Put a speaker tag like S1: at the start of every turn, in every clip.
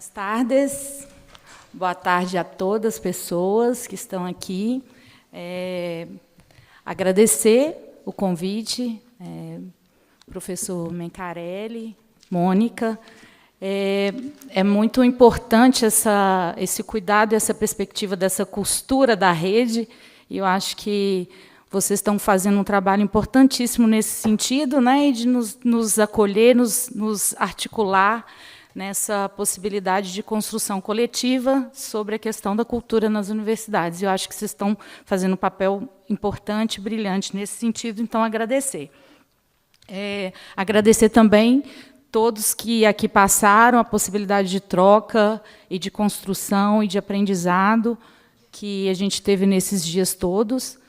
S1: Buenas tardes, boa tarde a todas as pessoas que estão aqui. Agradecer o convite, professor Mencarelli, Mônica. É muito importante esse cuidado, essa perspectiva dessa costura da rede, e eu acho que vocês estão fazendo um trabalho importantíssimo nesse sentido, né, e de nos acolher, nos articular nessa possibilidade de construção coletiva sobre a questão da cultura nas universidades. Eu acho que vocês estão fazendo um papel importante, brilhante nesse sentido, então agradecer. Agradecer também todos que aqui passaram, a possibilidade de troca e de construção e de aprendizado que a gente teve nesses dias todos.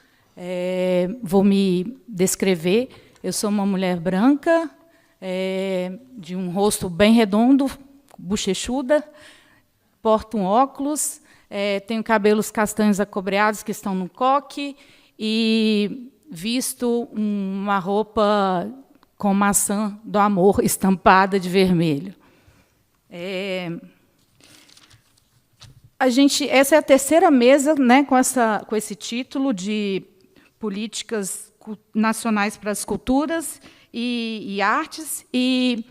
S1: Vou me descrever. Eu sou uma mulher branca, de um rosto bem redondo, bochechuda, porto um óculos, tenho cabelos castanhos acobreados que estão no coque e visto uma roupa com maçã do amor estampada de vermelho. Essa é a terceira mesa, né, com esse título de Políticas Nacionais para as Culturas e Artes e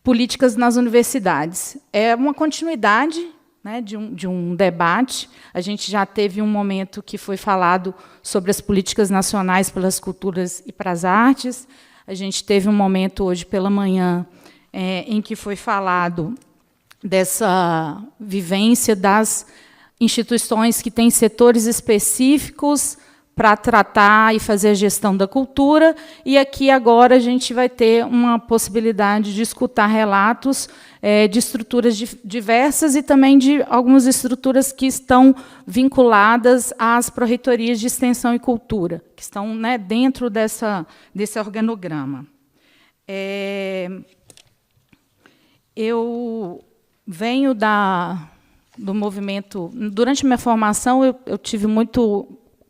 S1: Políticas nas Universidades. É uma continuidade, né, de um debate. A gente já teve um momento que foi falado sobre as políticas nacionais pelas culturas e para as artes. A gente teve um momento hoje pela manhã em que foi falado dessa vivência das instituições que têm setores específicos para tratar e fazer a gestão da cultura, e aqui agora a gente vai ter uma possibilidade de escutar relatos de estruturas diversas e também de algumas estruturas que estão vinculadas às pró-reitorias de extensão e cultura, que estão, né, dentro desse organograma. Eu venho do movimento... Durante minha formação, eu tive muito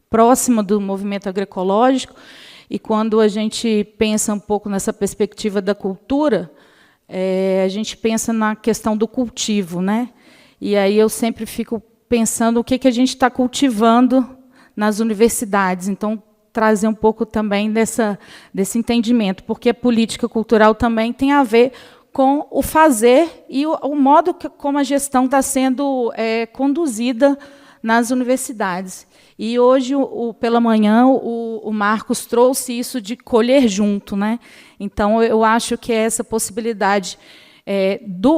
S1: próxima do movimento agroecológico, e quando a gente pensa um pouco nessa perspectiva da cultura, a gente pensa na questão do cultivo, né? E aí eu sempre fico pensando o que a gente está cultivando nas universidades. Então, trazer um pouco também desse entendimento, porque a política cultural também tem a ver com o fazer e o modo como a gestão está sendo conduzida nas universidades. E hoje, pela manhã, o Marcos trouxe isso de colher junto, né? Então, eu acho que é essa possibilidade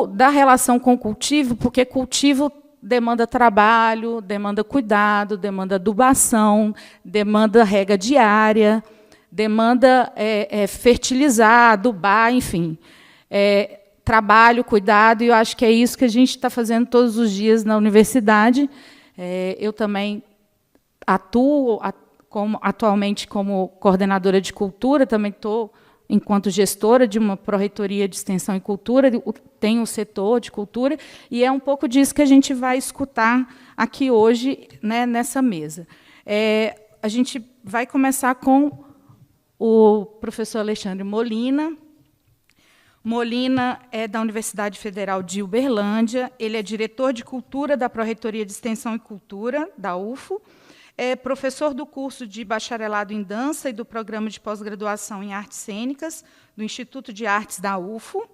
S1: da relação com o cultivo, porque cultivo demanda trabalho, demanda cuidado, demanda adubação, demanda rega diária, demanda fertilizar, adubar, enfim. Trabalho, cuidado, e eu acho que é isso que a gente está fazendo todos os dias na universidade. Eu também atuo atualmente como coordenadora de cultura, também estou, enquanto gestora de uma pró-reitoria de extensão e cultura, tenho um setor de cultura, e é um pouco disso que a gente vai escutar aqui hoje, né, nessa mesa. A gente vai começar com o professor Alexandre Molina. Molina é da Universidade Federal de Uberlândia, ele é diretor de cultura da Pró-Reitoria de Extensão e Cultura, da UFO, é professor do curso de bacharelado em dança e do programa de pós-graduação em artes cênicas do Instituto de Artes da UFO,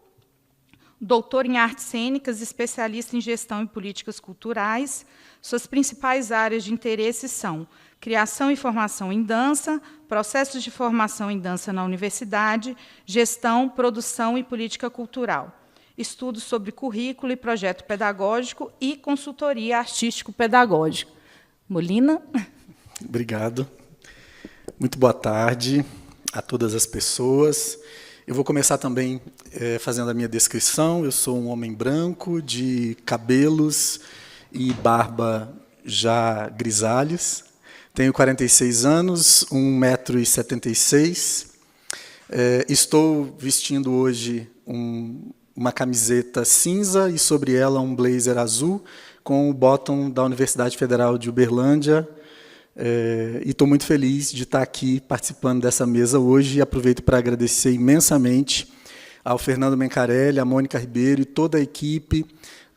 S1: doutor em artes cênicas, especialista em gestão e políticas culturais. Suas principais áreas de interesse são criação e formação em dança, processos de formação em dança na universidade, gestão, produção e política cultural, estudos sobre currículo e projeto pedagógico e consultoria artístico-pedagógica. Molina?
S2: Obrigado. Muito boa tarde a todas as pessoas. Eu vou começar também fazendo a minha descrição. Eu sou um homem branco, de cabelos e barba já grisalhos. Tenho 46 anos, 1,76 m. Estou vestindo hoje uma camiseta cinza e, sobre ela, um blazer azul, com o bottom da Universidade Federal de Uberlândia. E estou muito feliz de estar aqui participando dessa mesa hoje, e aproveito para agradecer imensamente ao Fernando Mencarelli, à Mônica Ribeiro e toda a equipe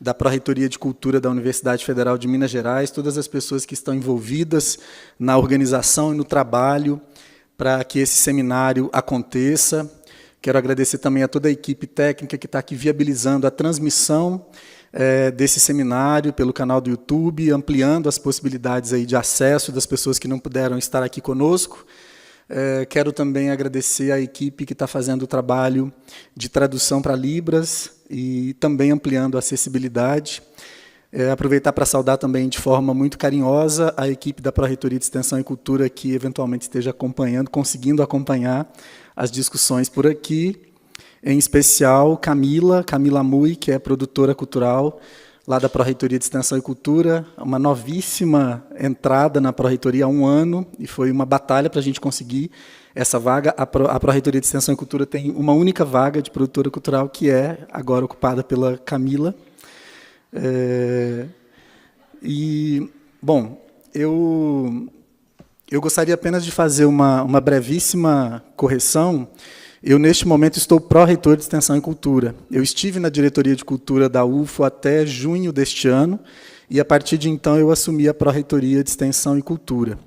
S2: da Pró-Reitoria de Cultura da Universidade Federal de Minas Gerais, todas as pessoas que estão envolvidas na organização e no trabalho para que esse seminário aconteça. Quero agradecer também a toda a equipe técnica que está aqui viabilizando a transmissão desse seminário pelo canal do YouTube, ampliando as possibilidades aí de acesso das pessoas que não puderam estar aqui conosco. Quero também agradecer à equipe que está fazendo o trabalho de tradução para Libras e também ampliando a acessibilidade. Aproveitar para saudar também de forma muito carinhosa a equipe da Pró-Reitoria de Extensão e Cultura que eventualmente esteja acompanhando, conseguindo acompanhar as discussões por aqui, em especial Camila Mui, que é produtora cultural lá da Pró-Reitoria de Extensão e Cultura, uma novíssima entrada na Pró-Reitoria há 1 ano, e foi uma batalha para a gente conseguir essa vaga. A Pró-Reitoria de Extensão e Cultura tem uma única vaga de produtora cultural, que é agora ocupada pela Camila. Bom, eu gostaria apenas de fazer uma brevíssima correção. Eu, neste momento, estou pró-reitor de Extensão e Cultura. Eu estive na diretoria de Cultura da UFO até junho deste ano, e, a partir de então, eu assumi a Pró-Reitoria de Extensão e Cultura,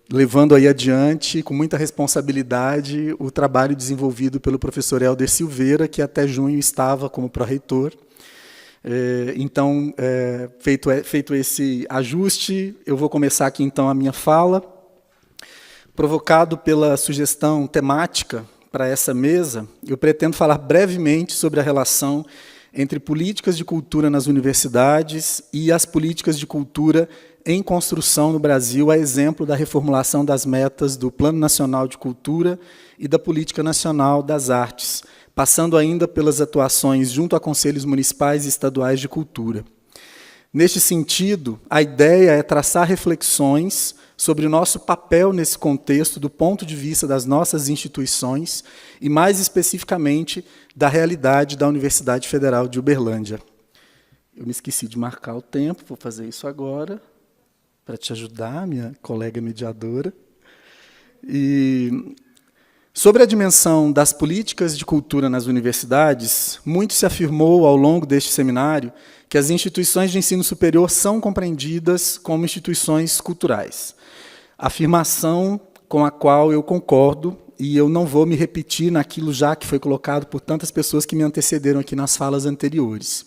S2: levando aí adiante, com muita responsabilidade, o trabalho desenvolvido pelo professor Helder Silveira, que até junho estava como pró-reitor. Então, feito esse ajuste, eu vou começar aqui, então, a minha fala. Provocado pela sugestão temática para essa mesa, eu pretendo falar brevemente sobre a relação entre políticas de cultura nas universidades e as políticas de cultura em construção no Brasil, a exemplo da reformulação das metas do Plano Nacional de Cultura e da Política Nacional das Artes, passando ainda pelas atuações junto a conselhos municipais e estaduais de cultura. Neste sentido, a ideia é traçar reflexões sobre o nosso papel nesse contexto do ponto de vista das nossas instituições e, mais especificamente, da realidade da Universidade Federal de Uberlândia. Eu me esqueci de marcar o tempo, vou fazer isso agora, para te ajudar, minha colega mediadora. Sobre a dimensão das políticas de cultura nas universidades, muito se afirmou ao longo deste seminário que as instituições de ensino superior são compreendidas como instituições culturais. Afirmação com a qual eu concordo, e eu não vou me repetir naquilo já que foi colocado por tantas pessoas que me antecederam aqui nas falas anteriores.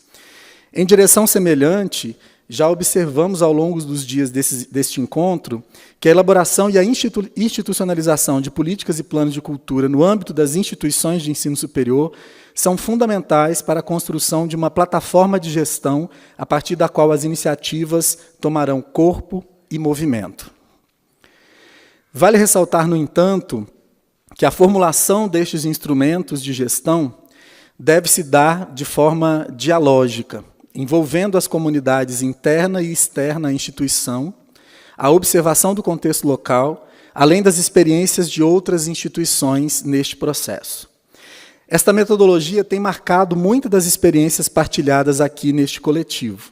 S2: Em direção semelhante, já observamos ao longo dos dias deste encontro que a elaboração e a institucionalização de políticas e planos de cultura no âmbito das instituições de ensino superior são fundamentais para a construção de uma plataforma de gestão a partir da qual as iniciativas tomarão corpo e movimento. Vale ressaltar, no entanto, que a formulação destes instrumentos de gestão deve se dar de forma dialógica, envolvendo as comunidades interna e externa à instituição, a observação do contexto local, além das experiências de outras instituições neste processo. Esta metodologia tem marcado muitas das experiências partilhadas aqui neste coletivo.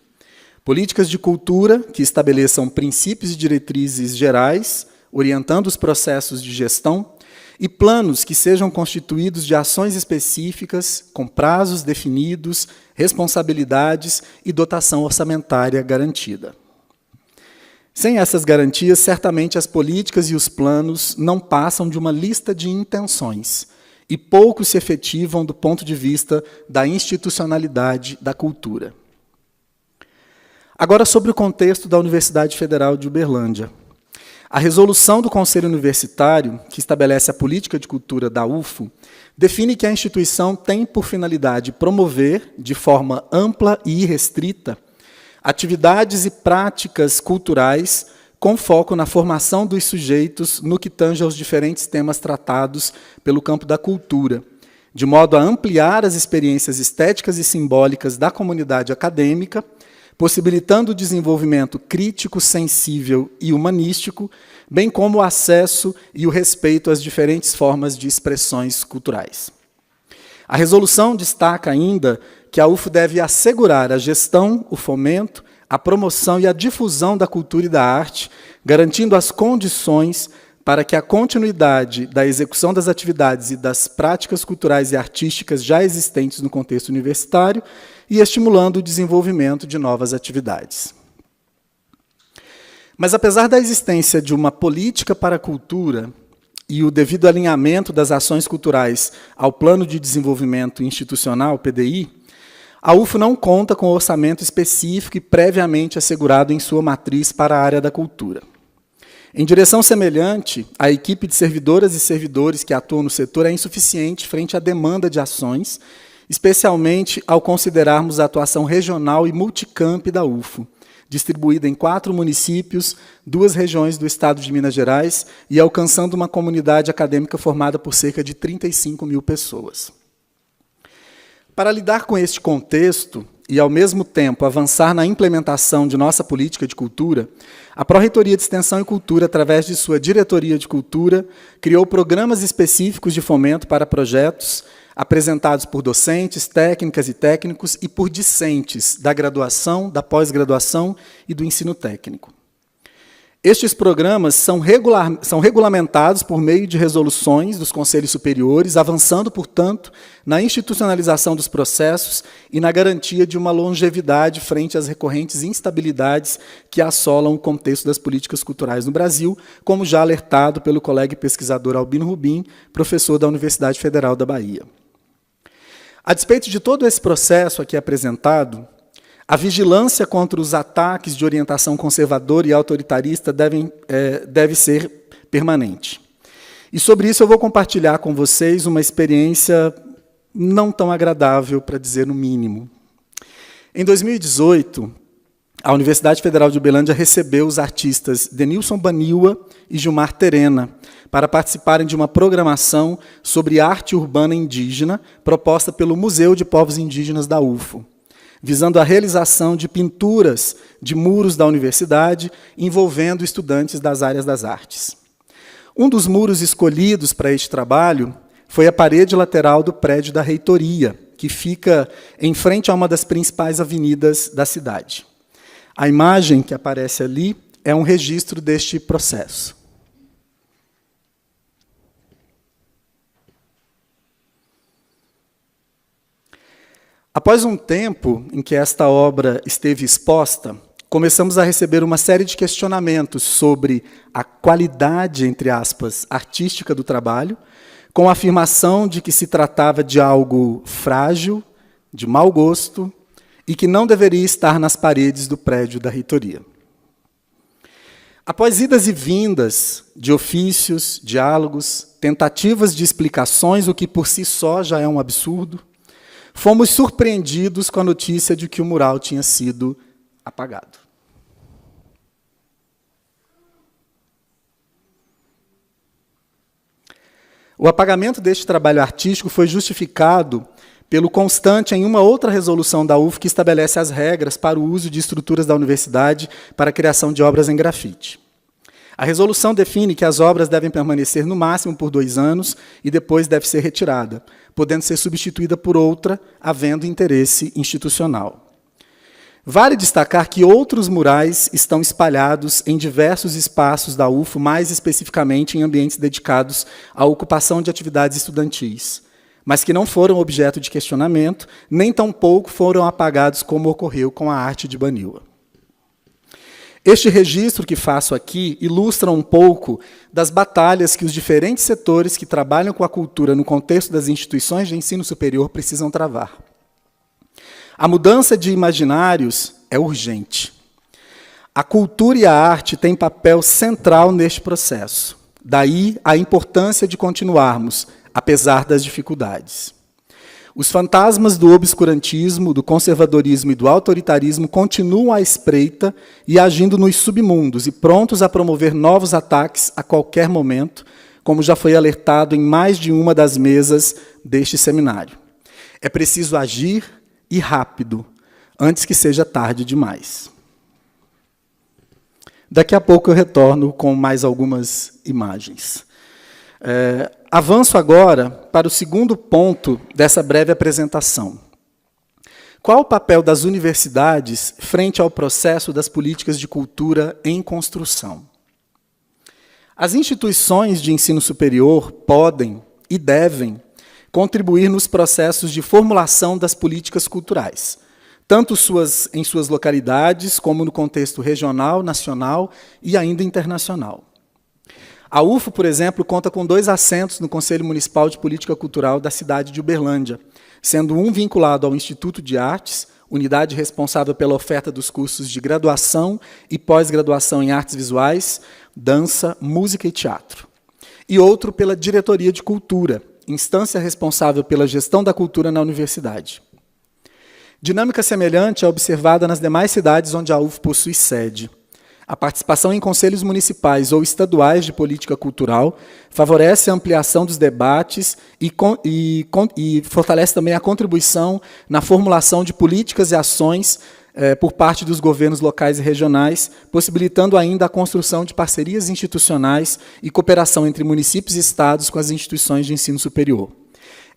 S2: Políticas de cultura que estabeleçam princípios e diretrizes gerais, orientando os processos de gestão, e planos que sejam constituídos de ações específicas, com prazos definidos, responsabilidades e dotação orçamentária garantida. Sem essas garantias, certamente as políticas e os planos não passam de uma lista de intenções, e pouco se efetivam do ponto de vista da institucionalidade da cultura. Agora, sobre o contexto da Universidade Federal de Uberlândia. A resolução do Conselho Universitário, que estabelece a política de cultura da UFO, define que a instituição tem por finalidade promover, de forma ampla e irrestrita, atividades e práticas culturais com foco na formação dos sujeitos no que tange aos diferentes temas tratados pelo campo da cultura, de modo a ampliar as experiências estéticas e simbólicas da comunidade acadêmica, possibilitando o desenvolvimento crítico, sensível e humanístico, bem como o acesso e o respeito às diferentes formas de expressões culturais. A resolução destaca ainda que a UFO deve assegurar a gestão, o fomento, a promoção e a difusão da cultura e da arte, garantindo as condições para que a continuidade da execução das atividades e das práticas culturais e artísticas já existentes no contexto universitário e estimulando o desenvolvimento de novas atividades. Mas, apesar da existência de uma política para a cultura e o devido alinhamento das ações culturais ao Plano de Desenvolvimento Institucional, PDI, a UFO não conta com orçamento específico e previamente assegurado em sua matriz para a área da cultura. Em direção semelhante, a equipe de servidoras e servidores que atuam no setor é insuficiente frente à demanda de ações, especialmente ao considerarmos a atuação regional e multicamp da UFO, distribuída em 4 municípios, 2 regiões do estado de Minas Gerais e alcançando uma comunidade acadêmica formada por cerca de 35 mil pessoas. Para lidar com este contexto e, ao mesmo tempo, avançar na implementação de nossa política de cultura, a Pró-Reitoria de Extensão e Cultura, através de sua Diretoria de Cultura, criou programas específicos de fomento para projetos apresentados por docentes, técnicas e técnicos e por discentes da graduação, da pós-graduação e do ensino técnico. Estes programas são regulamentados por meio de resoluções dos conselhos superiores, avançando, portanto, na institucionalização dos processos e na garantia de uma longevidade frente às recorrentes instabilidades que assolam o contexto das políticas culturais no Brasil, como já alertado pelo colega e pesquisador Albino Rubim, professor da Universidade Federal da Bahia. A despeito de todo esse processo aqui apresentado, a vigilância contra os ataques de orientação conservadora e autoritarista deve ser permanente. E sobre isso eu vou compartilhar com vocês uma experiência não tão agradável, para dizer no mínimo. Em 2018, a Universidade Federal de Uberlândia recebeu os artistas Denilson Baniwa e Gilmar Terena para participarem de uma programação sobre arte urbana indígena proposta pelo Museu de Povos Indígenas da UFO, visando a realização de pinturas de muros da universidade, envolvendo estudantes das áreas das artes. Um dos muros escolhidos para este trabalho foi a parede lateral do prédio da reitoria, que fica em frente a uma das principais avenidas da cidade. A imagem que aparece ali é um registro deste processo. Após um tempo em que esta obra esteve exposta, começamos a receber uma série de questionamentos sobre a qualidade, entre aspas, artística do trabalho, com a afirmação de que se tratava de algo frágil, de mau gosto, e que não deveria estar nas paredes do prédio da reitoria. Após idas e vindas de ofícios, diálogos, tentativas de explicações, o que por si só já é um absurdo, fomos surpreendidos com a notícia de que o mural tinha sido apagado. O apagamento deste trabalho artístico foi justificado pelo constante em uma outra resolução da UF que estabelece as regras para o uso de estruturas da universidade para a criação de obras em grafite. A resolução define que as obras devem permanecer no máximo por 2 anos e depois deve ser retirada, podendo ser substituída por outra, havendo interesse institucional. Vale destacar que outros murais estão espalhados em diversos espaços da UFO, mais especificamente em ambientes dedicados à ocupação de atividades estudantis, mas que não foram objeto de questionamento, nem tampouco foram apagados como ocorreu com a arte de Baniwa. Este registro que faço aqui ilustra um pouco das batalhas que os diferentes setores que trabalham com a cultura no contexto das instituições de ensino superior precisam travar. A mudança de imaginários é urgente. A cultura e a arte têm papel central neste processo. Daí a importância de continuarmos, apesar das dificuldades. Os fantasmas do obscurantismo, do conservadorismo e do autoritarismo continuam à espreita e agindo nos submundos e prontos a promover novos ataques a qualquer momento, como já foi alertado em mais de uma das mesas deste seminário. É preciso agir e rápido, antes que seja tarde demais. Daqui a pouco eu retorno com mais algumas imagens. Avanço agora para o segundo ponto dessa breve apresentação. Qual o papel das universidades frente ao processo das políticas de cultura em construção? As instituições de ensino superior podem e devem contribuir nos processos de formulação das políticas culturais, tanto em suas localidades, como no contexto regional, nacional e ainda internacional. A UFO, por exemplo, conta com 2 assentos no Conselho Municipal de Política Cultural da cidade de Uberlândia, sendo um vinculado ao Instituto de Artes, unidade responsável pela oferta dos cursos de graduação e pós-graduação em artes visuais, dança, música e teatro, e outro pela Diretoria de Cultura, instância responsável pela gestão da cultura na universidade. Dinâmica semelhante é observada nas demais cidades onde a UFO possui sede. A participação em conselhos municipais ou estaduais de política cultural favorece a ampliação dos debates e fortalece também a contribuição na formulação de políticas e ações por parte dos governos locais e regionais, possibilitando ainda a construção de parcerias institucionais e cooperação entre municípios e estados com as instituições de ensino superior.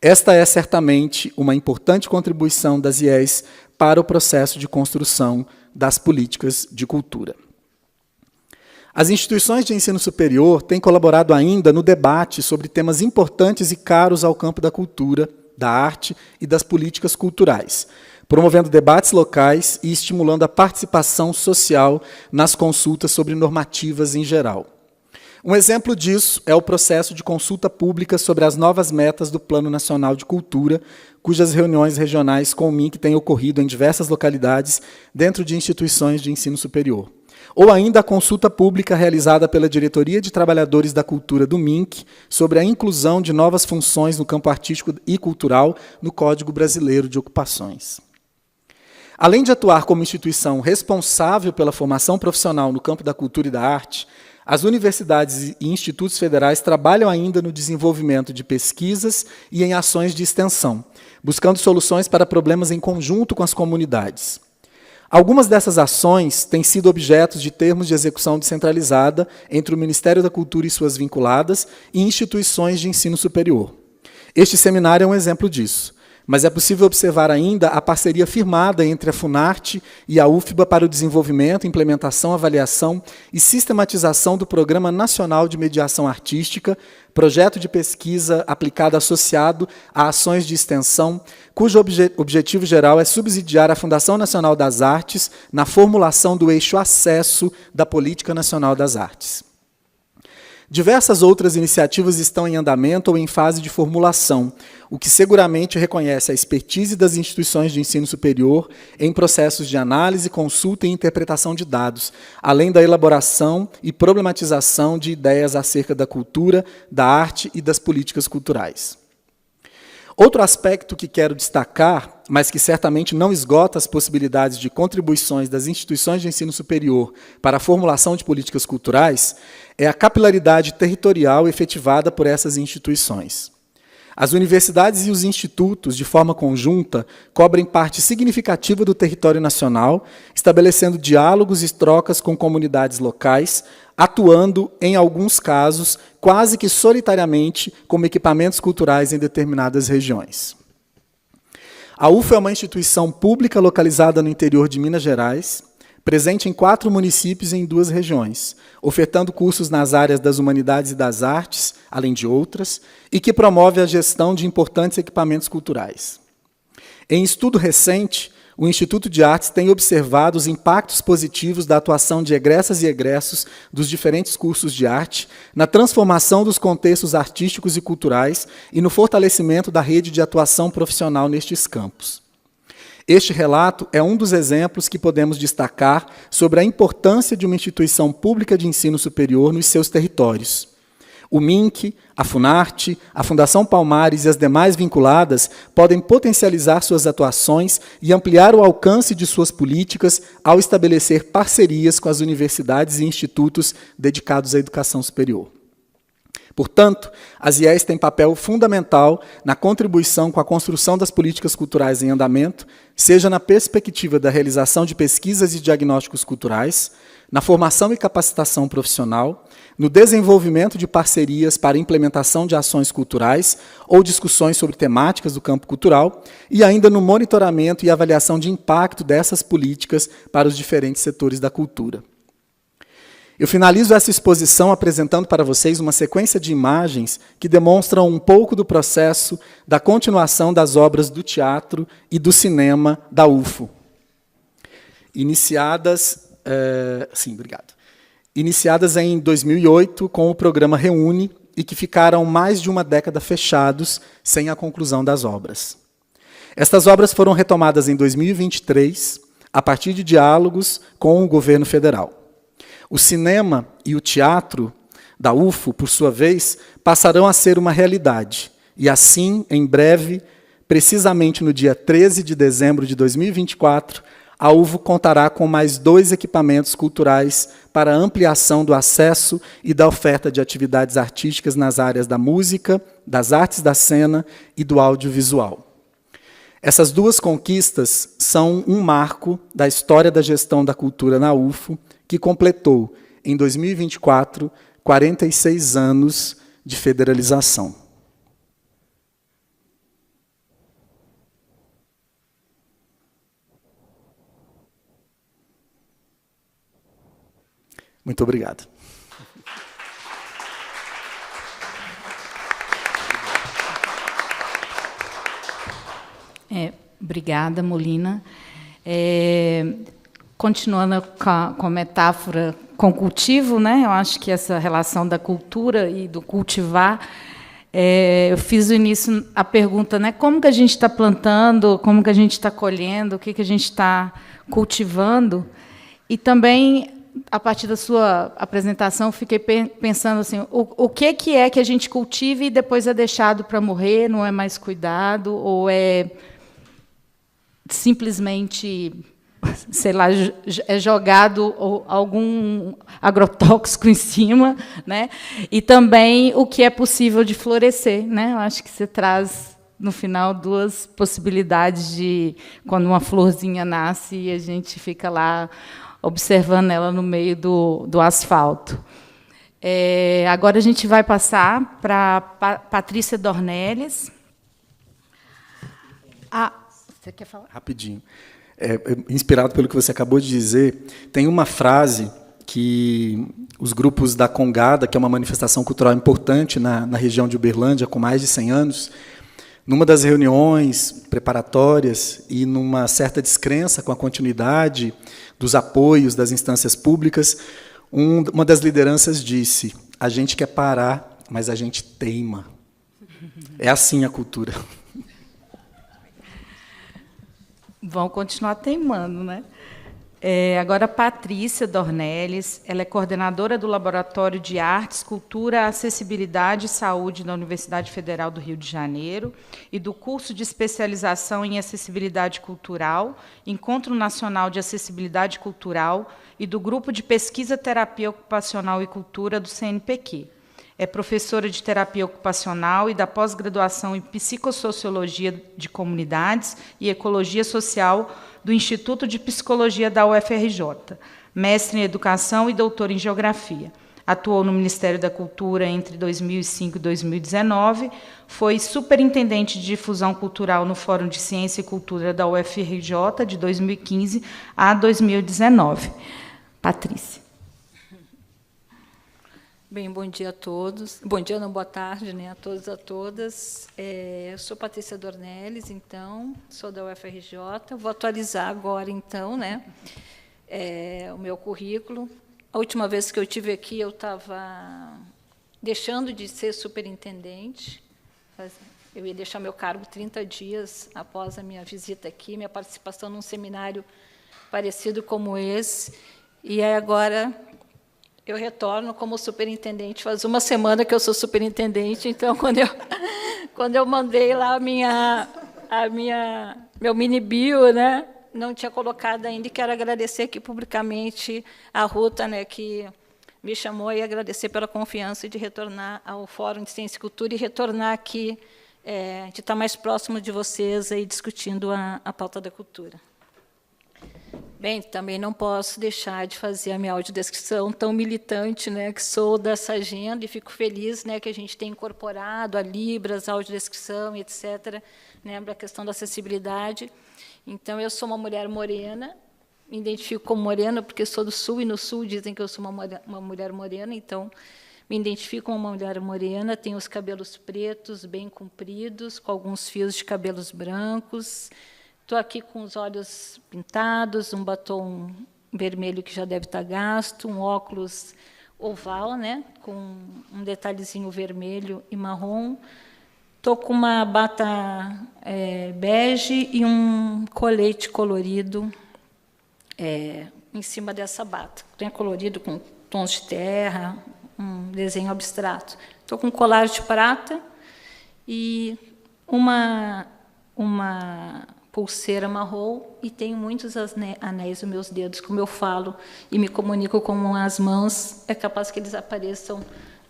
S2: Esta é certamente uma importante contribuição das IES para o processo de construção das políticas de cultura. As instituições de ensino superior têm colaborado ainda no debate sobre temas importantes e caros ao campo da cultura, da arte e das políticas culturais, promovendo debates locais e estimulando a participação social nas consultas sobre normativas em geral. Um exemplo disso é o processo de consulta pública sobre as novas metas do Plano Nacional de Cultura, cujas reuniões regionais com o MINC têm ocorrido em diversas localidades dentro de instituições de ensino superior. Ou ainda a consulta pública realizada pela Diretoria de Trabalhadores da Cultura do MINC sobre a inclusão de novas funções no campo artístico e cultural no Código Brasileiro de Ocupações. Além de atuar como instituição responsável pela formação profissional no campo da cultura e da arte, as universidades e institutos federais trabalham ainda no desenvolvimento de pesquisas e em ações de extensão, buscando soluções para problemas em conjunto com as comunidades. Algumas dessas ações têm sido objetos de termos de execução descentralizada entre o Ministério da Cultura e suas vinculadas e instituições de ensino superior. Este seminário é um exemplo disso, mas é possível observar ainda a parceria firmada entre a Funarte e a UFBA para o desenvolvimento, implementação, avaliação e sistematização do Programa Nacional de Mediação Artística, projeto de pesquisa aplicado associado a ações de extensão, cujo objetivo geral é subsidiar a Fundação Nacional das Artes na formulação do eixo acesso da Política Nacional das Artes. Diversas outras iniciativas estão em andamento ou em fase de formulação, o que seguramente reconhece a expertise das instituições de ensino superior em processos de análise, consulta e interpretação de dados, além da elaboração e problematização de ideias acerca da cultura, da arte e das políticas culturais. Outro aspecto que quero destacar, mas que certamente não esgota as possibilidades de contribuições das instituições de ensino superior para a formulação de políticas culturais, é a capilaridade territorial efetivada por essas instituições. As universidades e os institutos, de forma conjunta, cobrem parte significativa do território nacional, estabelecendo diálogos e trocas com comunidades locais, atuando, em alguns casos, quase que solitariamente, como equipamentos culturais em determinadas regiões. A UFO é uma instituição pública localizada no interior de Minas Gerais, presente em 4 municípios e em 2 regiões, ofertando cursos nas áreas das humanidades e das artes, além de outras, e que promove a gestão de importantes equipamentos culturais. Em estudo recente, o Instituto de Artes tem observado os impactos positivos da atuação de egressas e egressos dos diferentes cursos de arte na transformação dos contextos artísticos e culturais e no fortalecimento da rede de atuação profissional nestes campos. Este relato é um dos exemplos que podemos destacar sobre a importância de uma instituição pública de ensino superior nos seus territórios. O MINC, a Funarte, a Fundação Palmares e as demais vinculadas podem potencializar suas atuações e ampliar o alcance de suas políticas ao estabelecer parcerias com as universidades e institutos dedicados à educação superior. Portanto, as IES têm papel fundamental na contribuição com a construção das políticas culturais em andamento, seja na perspectiva da realização de pesquisas e diagnósticos culturais, na formação e capacitação profissional, no desenvolvimento de parcerias para implementação de ações culturais ou discussões sobre temáticas do campo cultural e ainda no monitoramento e avaliação de impacto dessas políticas para os diferentes setores da cultura. Eu finalizo essa exposição apresentando para vocês uma sequência de imagens que demonstram um pouco do processo da continuação das obras do teatro e do cinema da UFO. Iniciadas em 2008 com o programa Reúne e que ficaram mais de uma década fechados sem a conclusão das obras. Estas obras foram retomadas em 2023, a partir de diálogos com o governo federal. O cinema e o teatro da UFO, por sua vez, passarão a ser uma realidade. E assim, em breve, precisamente no dia 13 de dezembro de 2024, a UFO contará com mais 2 equipamentos culturais para ampliação do acesso e da oferta de atividades artísticas nas áreas da música, das artes da cena e do audiovisual. Essas 2 conquistas são um marco da história da gestão da cultura na UFO, que completou, em 2024, 46 anos de federalização. Muito obrigado.
S1: Obrigada, Molina. Continuando com a metáfora com o cultivo, né? Eu acho que essa relação da cultura e do cultivar, eu fiz no início a pergunta, né? Como que a gente está plantando, como que a gente está colhendo, o que a gente está cultivando, e também a partir da sua apresentação fiquei pensando assim, o que é que a gente cultiva e depois é deixado para morrer, não é mais cuidado, ou é simplesmente, sei lá, é jogado algum agrotóxico em cima, né? E também o que é possível de florescer, né? Eu acho que você traz, no final, 2 possibilidades de quando uma florzinha nasce e a gente fica lá observando ela no meio do asfalto. Agora a gente vai passar para Patrícia Dornelles. Você quer falar?
S2: Rapidinho. Inspirado pelo que você acabou de dizer, tem uma frase que os grupos da Congada, que é uma manifestação cultural importante na região de Uberlândia, com mais de 100 anos, numa das reuniões preparatórias e numa certa descrença com a continuidade dos apoios das instâncias públicas, uma das lideranças disse: a gente quer parar, mas a gente teima. É assim a cultura.
S1: Vão continuar teimando, né? Agora, a Patrícia Dornelles, ela é coordenadora do Laboratório de Artes, Cultura, Acessibilidade e Saúde da Universidade Federal do Rio de Janeiro e do curso de especialização em Acessibilidade Cultural, Encontro Nacional de Acessibilidade Cultural e do Grupo de Pesquisa, Terapia Ocupacional e Cultura do CNPq. É professora de terapia ocupacional e da pós-graduação em psicossociologia de comunidades e ecologia social do Instituto de Psicologia da UFRJ, mestre em educação e doutora em geografia. Atuou no Ministério da Cultura entre 2005 e 2019, foi superintendente de difusão cultural no Fórum de Ciência e Cultura da UFRJ de 2015 a 2019. Patrícia.
S3: Bem, bom dia a todos. Bom dia, não, boa tarde, né, a todos e a todas. Eu sou Patrícia Dornelles, então, sou da UFRJ. Vou atualizar agora, então, né, o meu currículo. A última vez que eu estive aqui, eu estava deixando de ser superintendente. Eu ia deixar meu cargo 30 dias após a minha visita aqui, minha participação num seminário parecido como esse. E aí, agora, eu retorno como superintendente. Faz uma semana que eu sou superintendente, então, quando eu mandei lá meu mini bio, né, não tinha colocado ainda, e quero agradecer aqui publicamente a Ruta, né, que me chamou, e agradecer pela confiança de retornar ao Fórum de Ciência e Cultura e retornar aqui, de estar mais próximo de vocês aí, discutindo a pauta da cultura. Bem, também não posso deixar de fazer a minha audiodescrição tão militante, né, que sou dessa agenda, e fico feliz, né, que a gente tenha incorporado a Libras, a audiodescrição, etc., né, para a questão da acessibilidade. Então, eu sou uma mulher morena, me identifico como morena, porque sou do Sul, e no Sul dizem que eu sou uma mulher morena, então me identifico como uma mulher morena, tenho os cabelos pretos, bem compridos, com alguns fios de cabelos brancos. Estou aqui com os olhos pintados, um batom vermelho que já deve estar gasto, um óculos oval, né, com um detalhezinho vermelho e marrom. Estou com uma bata bege e um colete colorido em cima dessa bata. Tem colorido com tons de terra, um desenho abstrato. Estou com um colar de prata e uma pulseira marrom, e tenho muitos anéis nos meus dedos. Como eu falo e me comunico com as mãos, é capaz que eles apareçam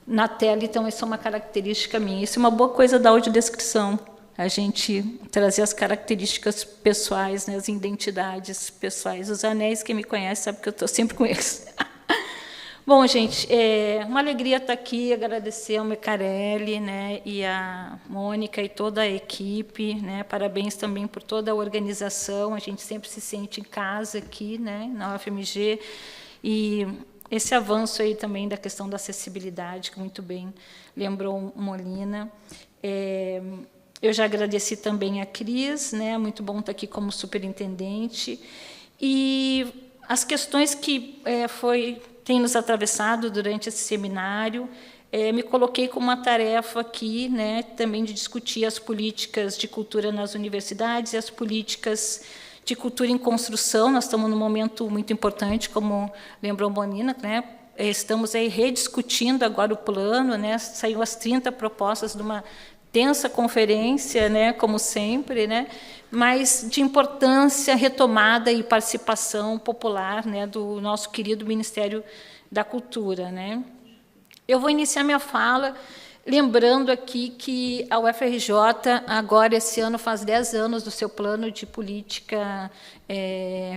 S3: na tela, então isso é uma característica minha. Isso é uma boa coisa da audiodescrição, a gente trazer as características pessoais, né, as identidades pessoais. Os anéis, quem me conhece sabe que eu estou sempre com eles. Bom, gente, é uma alegria estar aqui, agradecer ao Mecarelli, né, e a Mônica e toda a equipe, né, parabéns também por toda a organização, a gente sempre se sente em casa aqui, né, na UFMG, e esse avanço aí também da questão da acessibilidade, que muito bem lembrou Molina. Eu já agradeci também a Cris, né, muito bom estar aqui como superintendente, e as questões que tem nos atravessado durante esse seminário, me coloquei com uma tarefa aqui, né, também de discutir as políticas de cultura nas universidades e as políticas de cultura em construção. Nós estamos num momento muito importante, como lembrou Bonina, né, estamos aí rediscutindo agora o plano, né, saiu as 30 propostas de uma tensa conferência, né, como sempre, né, mas de importância, retomada e participação popular, né, do nosso querido Ministério da Cultura, né. Eu vou iniciar minha fala lembrando aqui que a UFRJ, agora, esse ano, faz 10 anos do seu plano de política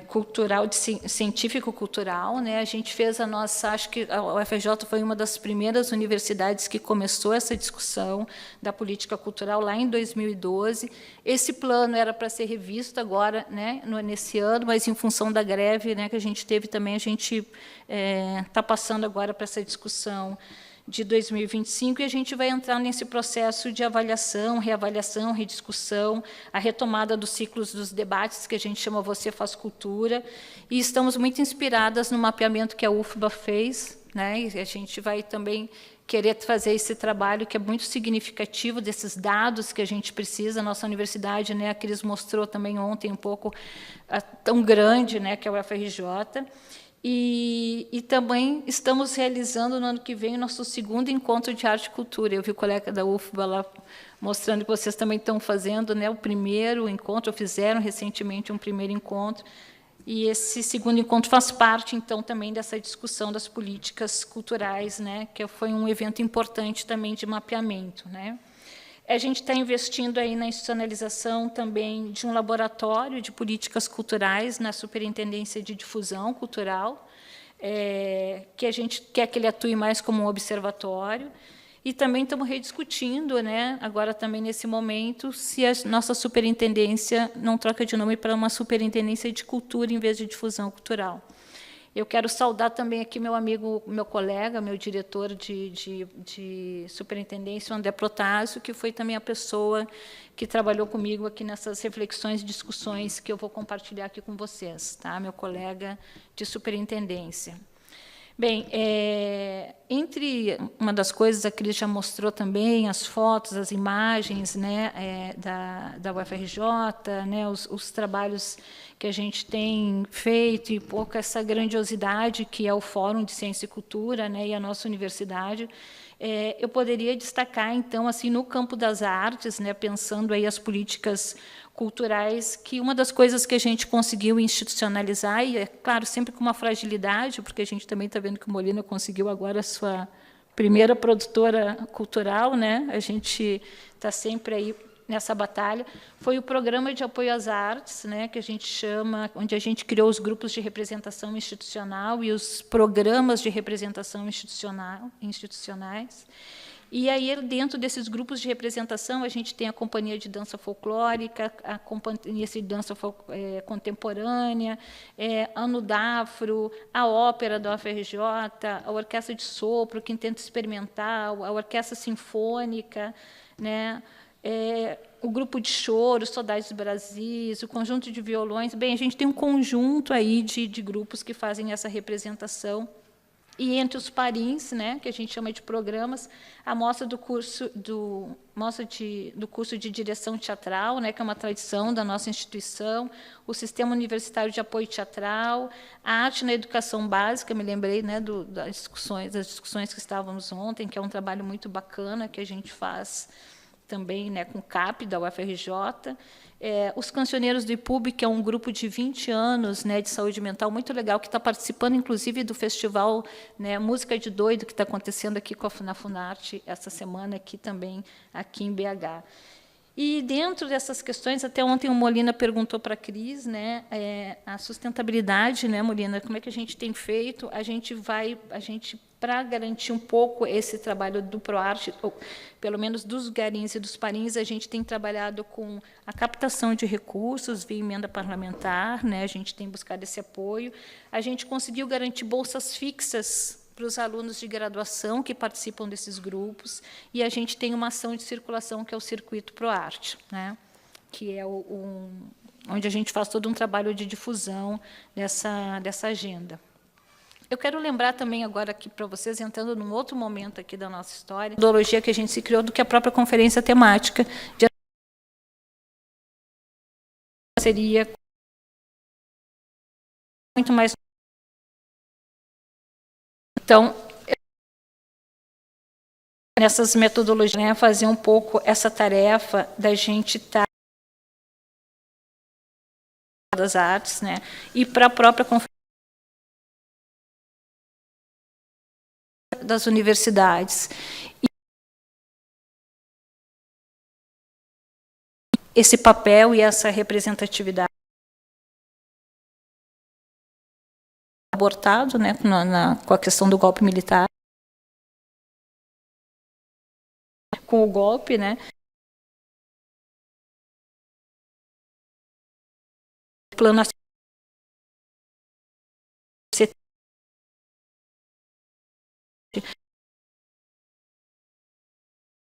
S3: cultural, científico-cultural, né? A gente fez acho que a UFRJ foi uma das primeiras universidades que começou essa discussão da política cultural lá em 2012. Esse plano era para ser revisto agora, né, nesse ano, mas, em função da greve, né, que a gente teve também, a gente está passando agora para essa discussão de 2025, e a gente vai entrar nesse processo de avaliação, reavaliação, rediscussão, a retomada dos ciclos dos debates, que a gente chama Você Faz Cultura, e estamos muito inspiradas no mapeamento que a UFBA fez, né, e a gente vai também querer fazer esse trabalho, que é muito significativo, desses dados que a gente precisa. A nossa universidade, né, a Cris mostrou também ontem um pouco, tão grande, né, que é a UFRJ, e também estamos realizando, no ano que vem, o nosso segundo encontro de arte e cultura. Eu vi o colega da UFBA lá mostrando que vocês também estão fazendo, né, o primeiro encontro, fizeram recentemente um primeiro encontro, e esse segundo encontro faz parte, então, também dessa discussão das políticas culturais, né, que foi um evento importante também de mapeamento, né. A gente está investindo aí na institucionalização também de um laboratório de políticas culturais na Superintendência de Difusão Cultural, que a gente quer que ele atue mais como um observatório, e também estamos rediscutindo, né, agora também nesse momento, se a nossa superintendência não troca de nome para uma superintendência de cultura em vez de difusão cultural. Eu quero saudar também aqui meu amigo, meu colega, meu diretor de superintendência, o André Protásio, que foi também a pessoa que trabalhou comigo aqui nessas reflexões e discussões que eu vou compartilhar aqui com vocês, tá? Meu colega de superintendência. Bem, entre uma das coisas, a Cris já mostrou também as fotos, as imagens, né, da UFRJ, né, os trabalhos que a gente tem feito, e pouco essa grandiosidade que é o Fórum de Ciência e Cultura, né, e a nossa universidade. Eu poderia destacar, então, assim, no campo das artes, né, pensando aí as políticas culturais, que uma das coisas que a gente conseguiu institucionalizar, e, é claro, sempre com uma fragilidade, porque a gente também está vendo que o Molina conseguiu agora a sua primeira produtora cultural, né? A gente está sempre aí nessa batalha, foi o programa de apoio às artes, né, que a gente chama, onde a gente criou os grupos de representação institucional e os programas de representação institucionais. E aí, dentro desses grupos de representação, a gente tem a Companhia de Dança Folclórica, a Companhia de Dança Contemporânea, a Nudafro, a Ópera da UFRJ, a Orquestra de Sopro, o Quinteto Experimental, a Orquestra Sinfônica, né? O grupo de choro, Saudades do Brasil, o conjunto de violões. Bem, a gente tem um conjunto aí de grupos que fazem essa representação. E entre os parins, né, que a gente chama de programas, a mostra do curso de direção teatral, né, que é uma tradição da nossa instituição, o Sistema Universitário de Apoio Teatral, a arte na educação básica, me lembrei, né, das discussões que estávamos ontem, que é um trabalho muito bacana que a gente faz também, né, com o CAP da UFRJ, os Cancioneiros do IPUB, que é um grupo de 20 anos, né, de saúde mental muito legal, que está participando, inclusive, do festival, né, Música de Doido, que está acontecendo aqui na Funarte essa semana, aqui também, aqui em BH. E, dentro dessas questões, até ontem o Molina perguntou para a Cris, né, a sustentabilidade, né, Molina, como é que a gente tem feito? A gente, para garantir um pouco esse trabalho do ProArte, ou pelo menos dos garins e dos parins, a gente tem trabalhado com a captação de recursos via emenda parlamentar, né, a gente tem buscado esse apoio. A gente conseguiu garantir bolsas fixas para os alunos de graduação que participam desses grupos, e a gente tem uma ação de circulação, que é o Circuito ProArte, né, que é onde a gente faz todo um trabalho de difusão dessa agenda. Eu quero lembrar também agora aqui para vocês, entrando num outro momento aqui da nossa história, a metodologia que a gente se criou do que a própria conferência temática de seria muito mais. Então, nessas metodologias, né, fazer um pouco essa tarefa da gente estar das artes, né, e para a própria conferência das universidades. Esse papel e essa representatividade abortado, né, com a questão do golpe militar, com o golpe, né, plano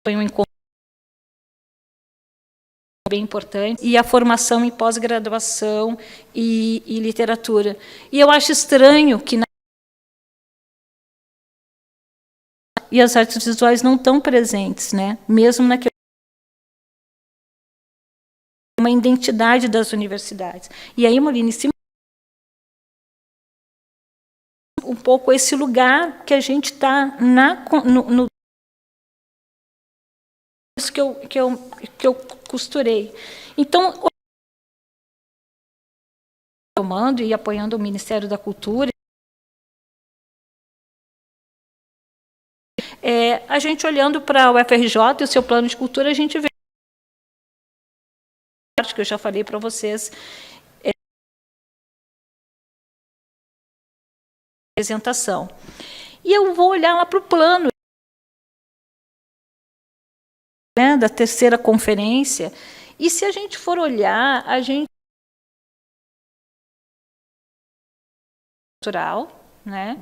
S3: foi um encontro bem importante, e a formação em pós-graduação e literatura. E eu acho estranho que e as artes visuais não estão presentes, né? Mesmo naquele uma identidade das universidades. E aí, Molina, um pouco esse lugar que a gente está no isso que eu costurei. Então, tomando e apoiando o Ministério da Cultura, a gente olhando para o UFRJ e o seu plano de cultura, a gente vê que eu já falei para vocês, apresentação. E eu vou olhar lá para o plano, né, da terceira conferência, e se a gente for olhar, a gente cultural, né,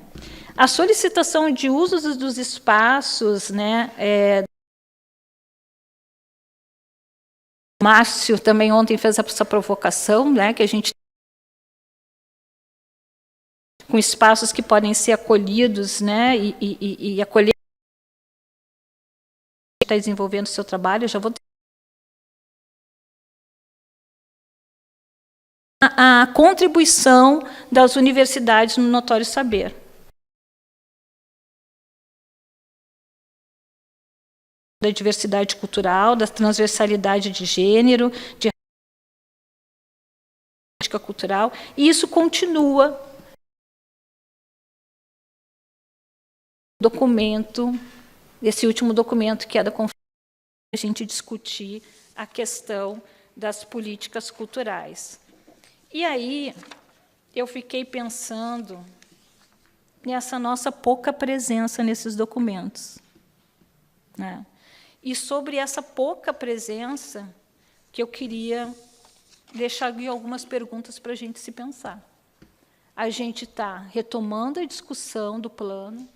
S3: a solicitação de usos dos espaços, né, Márcio também ontem fez essa provocação, né, que a gente com espaços que podem ser acolhidos, né, e acolher está desenvolvendo o seu trabalho, eu já vou a contribuição das universidades no notório saber. Da diversidade cultural, da transversalidade de gênero, de política cultural, e isso continua documento, esse último documento que é da conferência, a gente discutir a questão das políticas culturais. E aí eu fiquei pensando nessa nossa pouca presença nesses documentos. né? E sobre essa pouca presença, que eu queria deixar aqui algumas perguntas para a gente se pensar. A gente está retomando a discussão do plano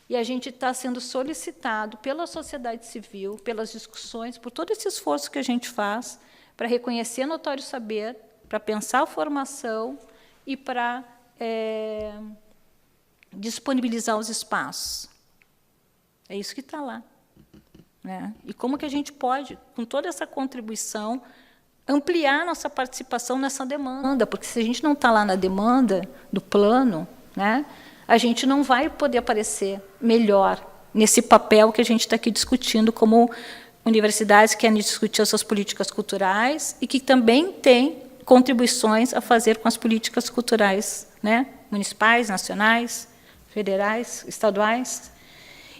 S3: e a gente está sendo solicitado pela sociedade civil, pelas discussões, por todo esse esforço que a gente faz para reconhecer notório saber, para pensar a formação e para disponibilizar os espaços. É isso que está lá, né? E como que a gente pode, com toda essa contribuição, ampliar nossa participação nessa demanda, porque se a gente não está lá na demanda do plano, né, a gente não vai poder aparecer melhor nesse papel que a gente está aqui discutindo como universidades que querem discutir as suas políticas culturais e que também têm contribuições a fazer com as políticas culturais, né, municipais, nacionais, federais, estaduais.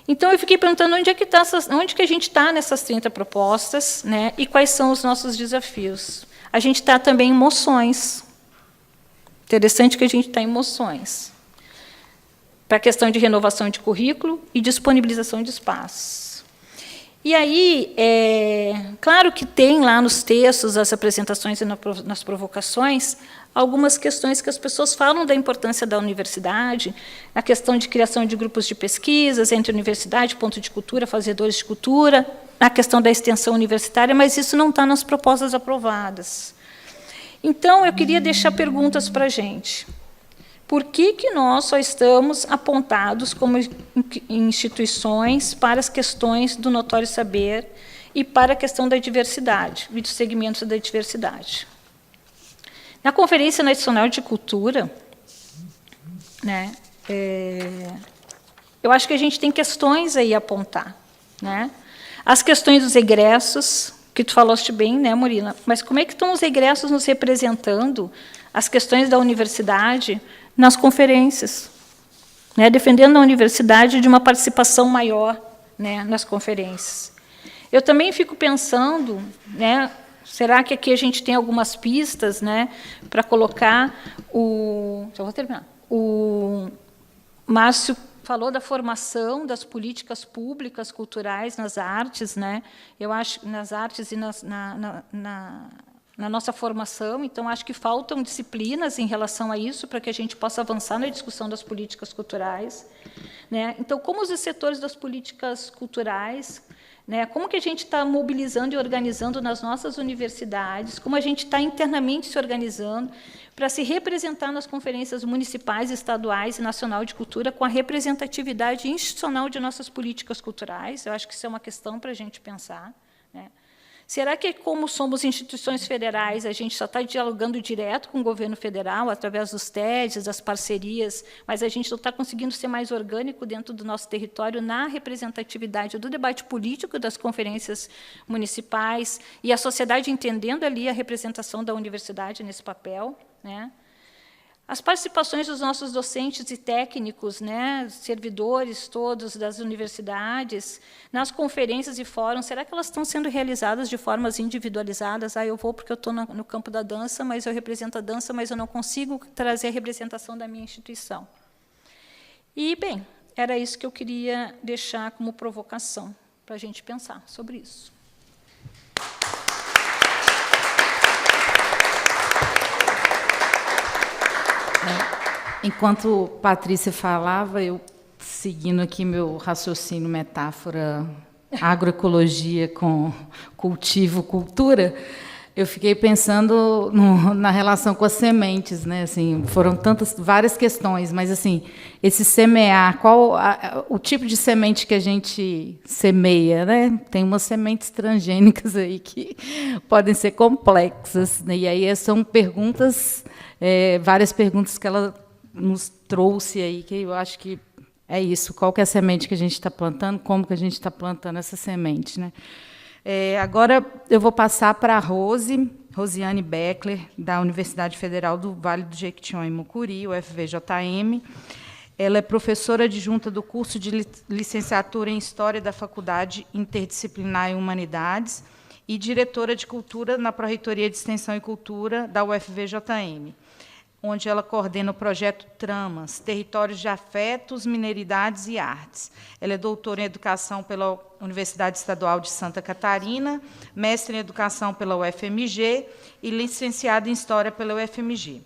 S3: Então, eu fiquei perguntando onde que a gente está nessas 30 propostas, né, e quais são os nossos desafios. A gente está também em moções. Interessante que a gente está em moções. Para a questão de renovação de currículo e disponibilização de espaços. E aí, claro que tem lá nos textos, as apresentações e nas provocações, algumas questões que as pessoas falam da importância da universidade, a questão de criação de grupos de pesquisas entre universidade, ponto de cultura, fazedores de cultura, a questão da extensão universitária, mas isso não está nas propostas aprovadas. Então, eu queria deixar perguntas para a gente. Por que nós só estamos apontados como instituições para as questões do notório saber e para a questão da diversidade, e dos segmentos da diversidade? Na Conferência Nacional de Cultura, né, eu acho que a gente tem questões aí a apontar, né? As questões dos egressos, que tu falaste bem, né, Murilo? Mas como é que estão os egressos nos representando as questões da universidade nas conferências, né, defendendo a universidade de uma participação maior, né, nas conferências? Eu também fico pensando, né, será que aqui a gente tem algumas pistas, né, para colocar o... Já vou terminar. O Márcio falou da formação das políticas públicas culturais nas artes, né? Eu acho nas artes e na nossa formação, então acho que faltam disciplinas em relação a isso para que a gente possa avançar na discussão das políticas culturais, né? Então, como os setores das políticas culturais, né, como que a gente está mobilizando e organizando nas nossas universidades, como a gente está internamente se organizando para se representar nas conferências municipais, estaduais e nacional de cultura com a representatividade institucional de nossas políticas culturais. Eu acho que isso é uma questão para a gente pensar, né? Será que, como somos instituições federais, a gente só está dialogando direto com o governo federal, através dos TEDs, das parcerias, mas a gente não está conseguindo ser mais orgânico dentro do nosso território na representatividade do debate político das conferências municipais e a sociedade entendendo ali a representação da universidade nesse papel, né? As participações dos nossos docentes e técnicos, né, servidores todos das universidades, nas conferências e fóruns, será que elas estão sendo realizadas de formas individualizadas? Eu vou porque eu estou no campo da dança, mas eu represento a dança, mas eu não consigo trazer a representação da minha instituição. E, bem, era isso que eu queria deixar como provocação para a gente pensar sobre isso.
S1: Enquanto Patrícia falava, eu, seguindo aqui meu raciocínio, metáfora, agroecologia com cultivo, cultura, eu fiquei pensando na relação com as sementes, né? Assim, foram várias questões, mas assim, esse semear, qual o tipo de semente que a gente semeia, né? Tem umas sementes transgênicas aí que podem ser complexas, né? E aí são perguntas, várias perguntas que ela nos trouxe aí, que eu acho que é isso. Qual que é a semente que a gente está plantando? Como que a gente está plantando essa semente, né? Agora eu vou passar para a Rosiane Beckler, da Universidade Federal do Vale do Jequitinhonha, em Mucuri, UFVJM. Ela é professora adjunta do curso de licenciatura em História da Faculdade Interdisciplinar em Humanidades e diretora de Cultura na Pró-Reitoria de Extensão e Cultura da UFVJM. onde ela coordena o projeto Tramas, Territórios de Afetos, Mineridades e Artes. Ela é doutora em Educação pela Universidade Estadual de Santa Catarina, mestre em Educação pela UFMG e licenciada em História pela UFMG.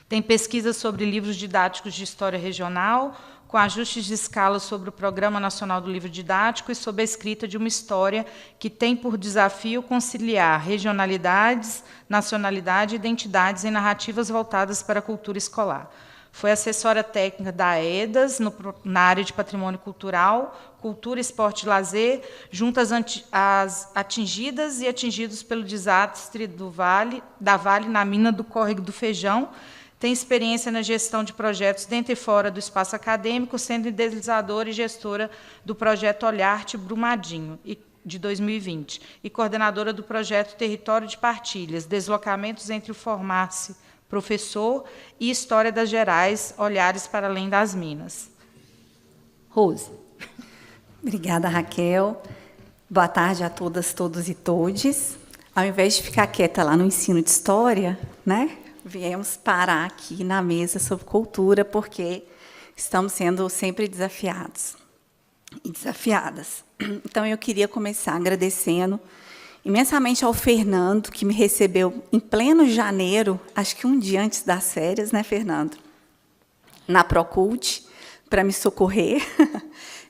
S1: Tem pesquisas sobre livros didáticos de história regional, com ajustes de escala sobre o Programa Nacional do Livro Didático e sobre a escrita de uma história que tem por desafio conciliar regionalidades, nacionalidade e identidades em narrativas voltadas para a cultura escolar. Foi assessora técnica da AEDAS, na área de patrimônio cultural, cultura, esporte e lazer, junto às atingidas e atingidos pelo desastre da Vale na mina do Córrego do Feijão. Tem experiência na gestão de projetos dentro e fora do espaço acadêmico, sendo idealizadora e gestora do projeto Olharte Brumadinho, de 2020, e coordenadora do projeto Território de Partilhas, Deslocamentos entre o Formar-se Professor e História das Gerais, Olhares para Além das Minas. Rose.
S4: Obrigada, Raquel. Boa tarde a todas, todos e todes. Ao invés de ficar quieta lá no ensino de história, né, viemos parar aqui na mesa sobre cultura, porque estamos sendo sempre desafiados e desafiadas. Então, eu queria começar agradecendo imensamente ao Fernando, que me recebeu em pleno janeiro, acho que um dia antes das férias, né, Fernando? Na Procult, para me socorrer.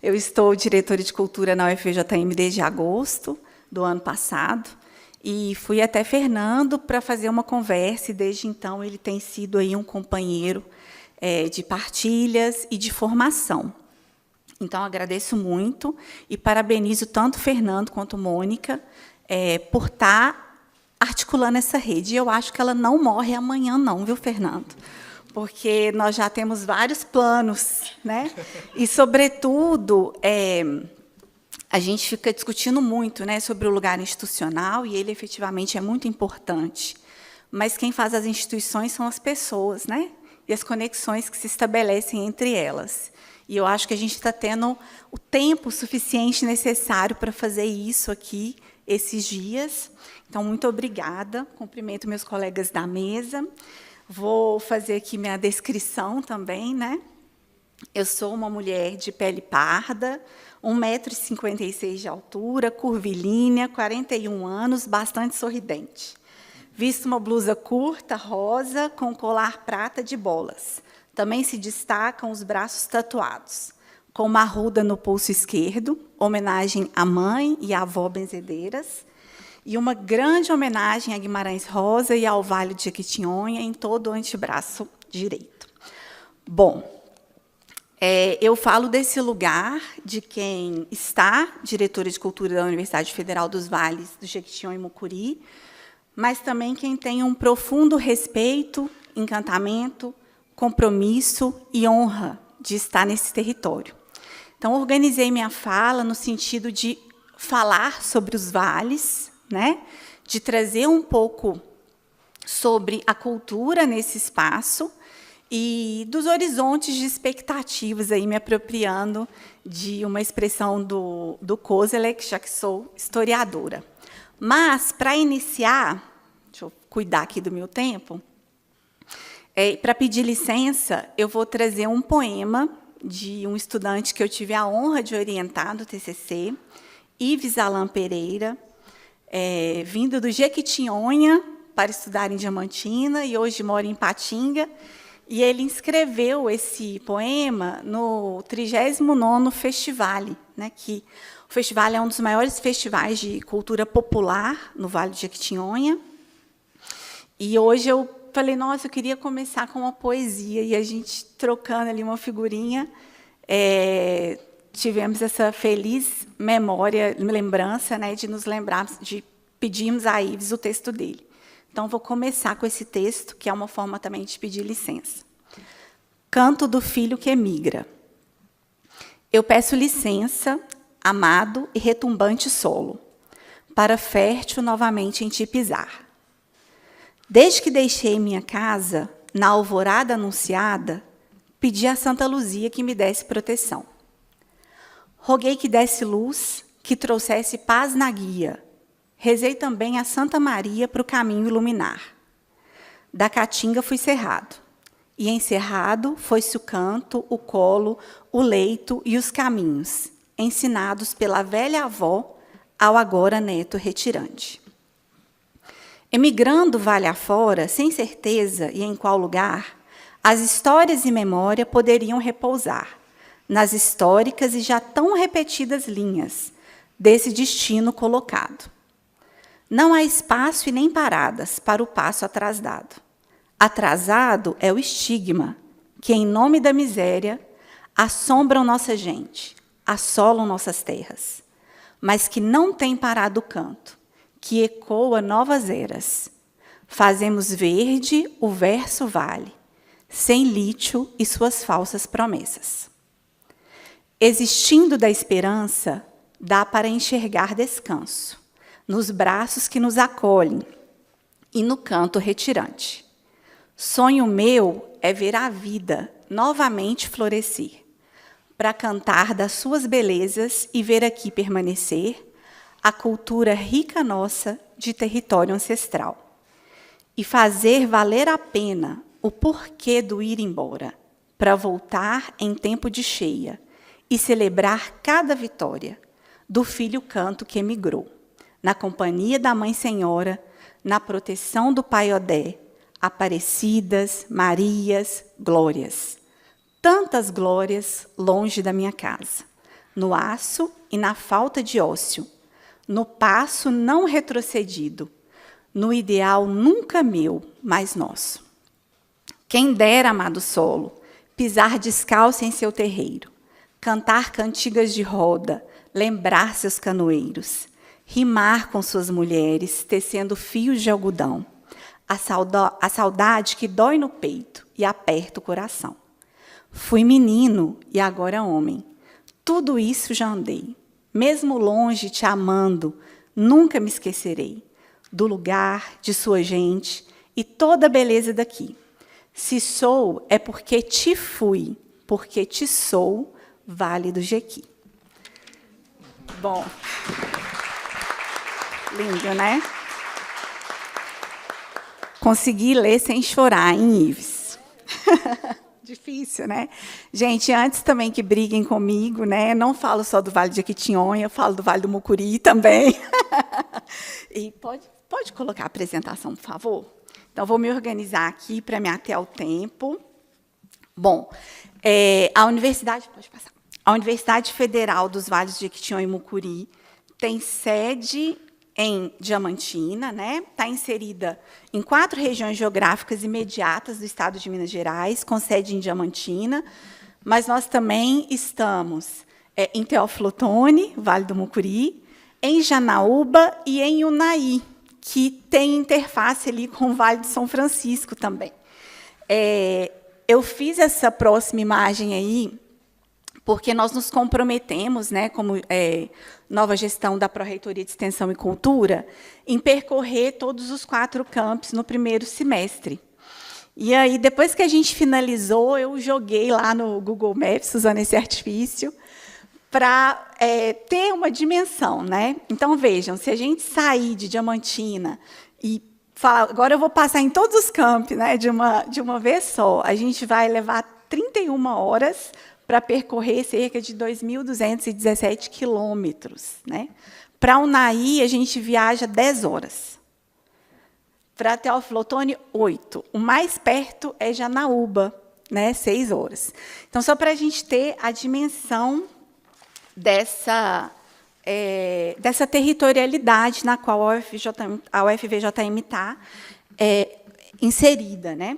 S4: Eu estou diretora de cultura na UFJM desde agosto do ano passado, e fui até Fernando para fazer uma conversa, e desde então ele tem sido aí um companheiro de partilhas e de formação. Então, agradeço muito e parabenizo tanto Fernando quanto Mônica por estar articulando essa rede. E eu acho que ela não morre amanhã, não, viu, Fernando? Porque nós já temos vários planos, né? E, sobretudo, a gente fica discutindo muito, né, sobre o lugar institucional, e ele efetivamente é muito importante. Mas quem faz as instituições são as pessoas, né? E as conexões que se estabelecem entre elas. E eu acho que a gente está tendo o tempo suficiente necessário para fazer isso aqui esses dias. Então, muito obrigada. Cumprimento meus colegas da mesa. Vou fazer aqui minha descrição também, né? Eu sou uma mulher de pele parda, 1,56 m de altura, curvilínea, 41 anos, bastante sorridente. Visto uma blusa curta, rosa, com colar prata de bolas. Também se destacam os braços tatuados, com uma arruda no pulso esquerdo, homenagem à mãe e à avó benzedeiras, e uma grande homenagem a Guimarães Rosa e ao Vale de Jequitinhonha em todo o antebraço direito. Bom, eu falo desse lugar de quem está diretora de cultura da Universidade Federal dos Vales do Jequitinhonha e Mucuri, mas também quem tem um profundo respeito, encantamento, compromisso e honra de estar nesse território. Então, organizei minha fala no sentido de falar sobre os vales, né? De trazer um pouco sobre a cultura nesse espaço e dos horizontes de expectativas, aí me apropriando de uma expressão do Kozelek, já que sou historiadora. Mas, para iniciar, deixa eu cuidar aqui do meu tempo, para pedir licença, eu vou trazer um poema de um estudante que eu tive a honra de orientar no TCC, Ives Alan Pereira, vindo do Jequitinhonha para estudar em Diamantina, e hoje mora em Patinga, e ele inscreveu esse poema no 39º Festivale, né, que o festival é um dos maiores festivais de cultura popular no Vale do Jequitinhonha. E hoje eu falei, nossa, eu queria começar com uma poesia, e a gente, trocando ali uma figurinha, tivemos essa feliz memória, lembrança, né, de nos lembrarmos, de pedirmos a Ives o texto dele. Então, vou começar com esse texto, que é uma forma também de pedir licença. Canto do filho que emigra. Eu peço licença, amado e retumbante solo, para fértil novamente em ti pisar. Desde que deixei minha casa, na alvorada anunciada, pedi a Santa Luzia que me desse proteção. Roguei que desse luz, que trouxesse paz na guia. Rezei também a Santa Maria para o caminho iluminar. da caatinga fui cerrado, e encerrado foi-se o canto, o colo, o leito e os caminhos, ensinados pela velha avó ao agora neto retirante. Emigrando vale afora, sem certeza e em qual lugar, as histórias e memória poderiam repousar nas históricas e já tão repetidas linhas desse destino colocado. Não há espaço e nem paradas para o passo atrasado. Atrasado é o estigma que, em nome da miséria, assombram nossa gente, assolam nossas terras, mas que não tem parado o canto, que ecoa novas eras. Fazemos verde o verso vale, sem lítio e suas falsas promessas. Existindo da esperança, dá para enxergar descanso, nos braços que nos acolhem e no canto retirante. Sonho meu é ver a vida novamente florescer, para cantar das suas belezas e ver aqui permanecer a cultura rica nossa de território ancestral, e fazer valer a pena o porquê do ir embora, para voltar em tempo de cheia e celebrar cada vitória do filho canto que emigrou, na companhia da Mãe Senhora, na proteção do Pai Odé, Aparecidas, Marias, glórias. Tantas glórias longe da minha casa, no aço e na falta de ócio, no passo não retrocedido, no ideal nunca meu, mas nosso. Quem dera, amado solo, pisar descalço em seu terreiro, cantar cantigas de roda, lembrar seus canoeiros, rimar com suas mulheres, tecendo fios de algodão, a saudade que dói no peito e aperta o coração. Fui menino e agora homem, tudo isso já andei, mesmo longe te amando, nunca me esquecerei do lugar, de sua gente e toda a beleza daqui. Se sou, é porque te fui, porque te sou, Vale do Jequi. Bom, lindo, né? Consegui ler sem chorar, em Ives. Difícil, né? Gente, antes também que briguem comigo, né? Não falo só do Vale de Jequitinhonha, eu falo do Vale do Mucuri também. E pode colocar a apresentação, por favor? Então, vou me organizar aqui para me ater ao tempo. Bom, a Universidade... Pode passar. A Universidade Federal dos Vales de Jequitinhonha e Mucuri tem sede em Diamantina, né? Está inserida em 4 regiões geográficas imediatas do estado de Minas Gerais, com sede em Diamantina, mas nós também estamos em Teófilo Otoni, Vale do Mucuri, em Janaúba e em Unai, que tem interface ali com o Vale de São Francisco também. Eu fiz essa próxima imagem aí porque nós nos comprometemos, né, como nova gestão da Pró-Reitoria de Extensão e Cultura, em percorrer todos os 4 campos no primeiro semestre. E aí, depois que a gente finalizou, eu joguei lá no Google Maps, usando esse artifício, para ter uma dimensão, né? Então, vejam, se a gente sair de Diamantina e falar, agora eu vou passar em todos os campos, né, de uma vez só, a gente vai levar 31 horas para percorrer cerca de 2.217 quilômetros, né? Para Unai, a gente viaja 10 horas. Para Teófilo Otoni, 8. O mais perto é Janaúba, né? 6 horas. Então, só para a gente ter a dimensão dessa territorialidade na qual a UFVJM está inserida, né?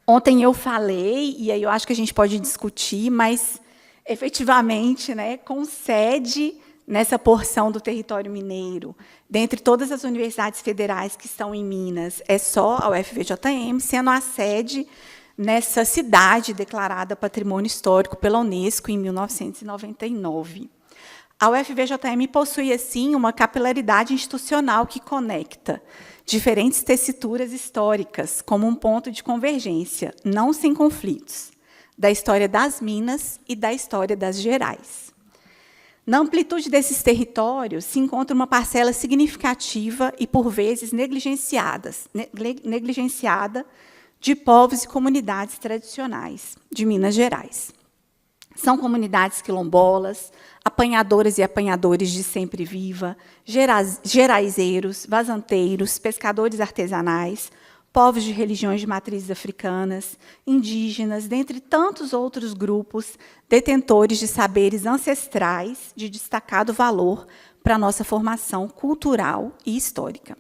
S4: Ontem eu falei, e aí eu acho que a gente pode discutir, mas, efetivamente, né, com sede nessa porção do território mineiro, dentre todas as universidades federais que estão em Minas, é só a UFVJM, sendo a sede nessa cidade declarada Patrimônio Histórico pela Unesco em 1999. A UFVJM possui, assim, uma capilaridade institucional que conecta diferentes tessituras históricas como um ponto de convergência, não sem conflitos, da história das Minas e da história das Gerais. Na amplitude desses territórios se encontra uma parcela significativa e, por vezes, negligenciada de povos e comunidades tradicionais de Minas Gerais. São comunidades quilombolas, apanhadoras e apanhadores de sempre viva, geraizeiros, vazanteiros, pescadores artesanais, povos de religiões de matrizes africanas, indígenas, dentre tantos outros grupos detentores de saberes ancestrais de destacado valor para a nossa formação cultural e histórica.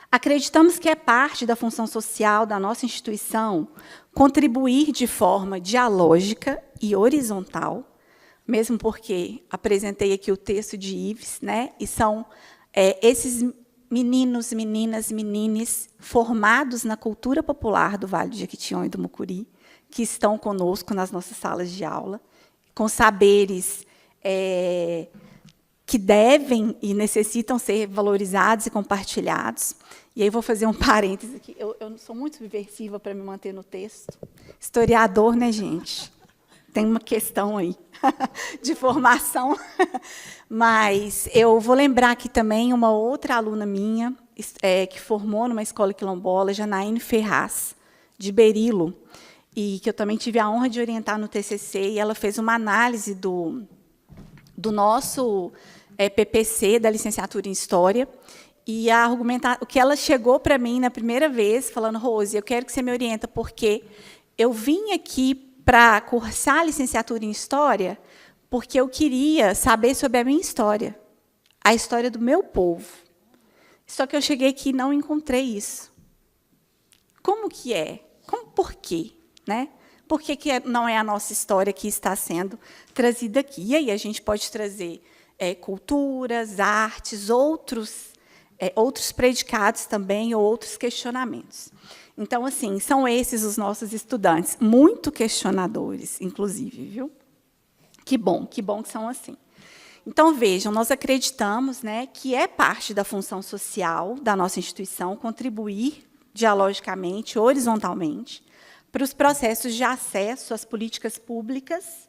S4: Acreditamos que é parte da função social da nossa instituição contribuir de forma dialógica e horizontal, mesmo porque apresentei aqui o texto de Ives, né? E são esses meninos, meninas, menines formados na cultura popular do Vale do Jequitinhonha e do Mucuri, que estão conosco nas nossas salas de aula, com saberes que devem e necessitam ser valorizados e compartilhados. E aí vou fazer um parêntese aqui. Eu sou muito subversiva para me manter no texto. Historiador, né, gente? Tem uma questão aí de formação. Mas eu vou lembrar aqui também uma outra aluna minha, que formou numa escola quilombola, Janaíne Ferraz, de Berilo, e que eu também tive a honra de orientar no TCC, e ela fez uma análise do nosso PPC, da licenciatura em História, e o que ela chegou para mim na primeira vez, falando: Rose, eu quero que você me orienta, porque eu vim aqui para cursar a licenciatura em História porque eu queria saber sobre a minha história, a história do meu povo. Só que eu cheguei aqui e não encontrei isso. Como que é? Por quê? Né? Por que não é a nossa história que está sendo trazida aqui? E aí a gente pode trazer culturas, artes, outros predicados também, ou outros questionamentos. Então, assim, são esses os nossos estudantes, muito questionadores, inclusive, viu? Que bom que são assim. Então, vejam, nós acreditamos, né, que é parte da função social da nossa instituição contribuir dialogicamente, horizontalmente, para os processos de acesso às políticas públicas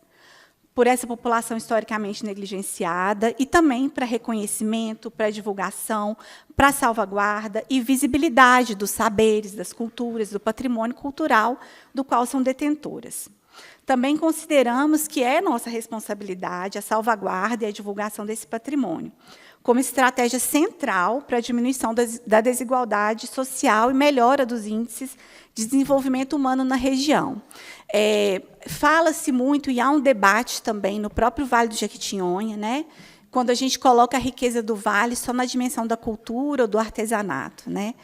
S4: por essa população historicamente negligenciada e também para reconhecimento, para divulgação, para salvaguarda e visibilidade dos saberes, das culturas, do patrimônio cultural do qual são detentoras. Também consideramos que é nossa responsabilidade a salvaguarda e a divulgação desse patrimônio, como estratégia central para a diminuição da desigualdade social e melhora dos índices de desenvolvimento humano na região. Fala-se muito, e há um debate também no próprio Vale do Jequitinhonha, né, quando a gente coloca a riqueza do vale só na dimensão da cultura ou do artesanato. Né?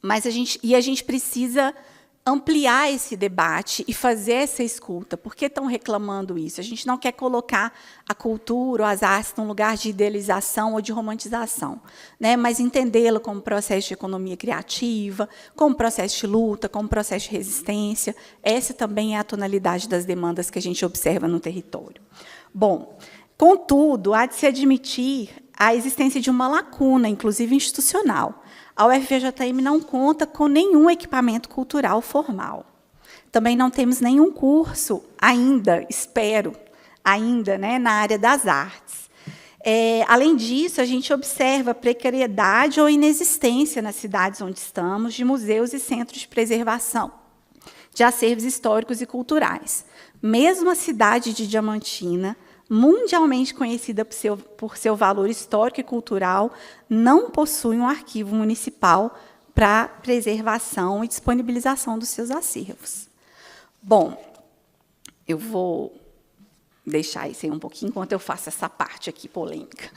S4: Mas a gente precisa ampliar esse debate e fazer essa escuta. Por que estão reclamando isso? A gente não quer colocar a cultura ou as artes num lugar de idealização ou de romantização, né? Mas entendê-la como processo de economia criativa, como processo de luta, como processo de resistência. Essa também é a tonalidade das demandas que a gente observa no território. Bom, contudo, há de se admitir a existência de uma lacuna, inclusive institucional. A UFVJM não conta com nenhum equipamento cultural formal. Também não temos nenhum curso ainda, espero, ainda, né, na área das artes. Além disso, a gente observa precariedade ou inexistência nas cidades onde estamos de museus e centros de preservação de acervos históricos e culturais. Mesmo a cidade de Diamantina, mundialmente conhecida por seu valor histórico e cultural, não possui um arquivo municipal para preservação e disponibilização dos seus acervos. Bom, eu vou deixar isso aí um pouquinho enquanto eu faço essa parte aqui polêmica.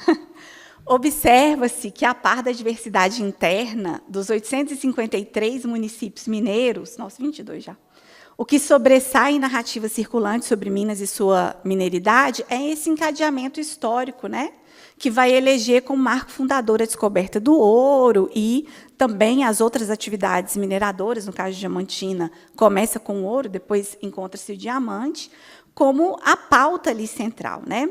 S4: Observa-se que, a par da diversidade interna dos 853 municípios mineiros, nossa, 22 já, o que sobressai em narrativa circulante sobre Minas e sua mineridade é esse encadeamento histórico, né, que vai eleger como marco fundador a descoberta do ouro e também as outras atividades mineradoras, no caso de Diamantina, começa com o ouro, depois encontra-se o diamante, como a pauta ali central. Né?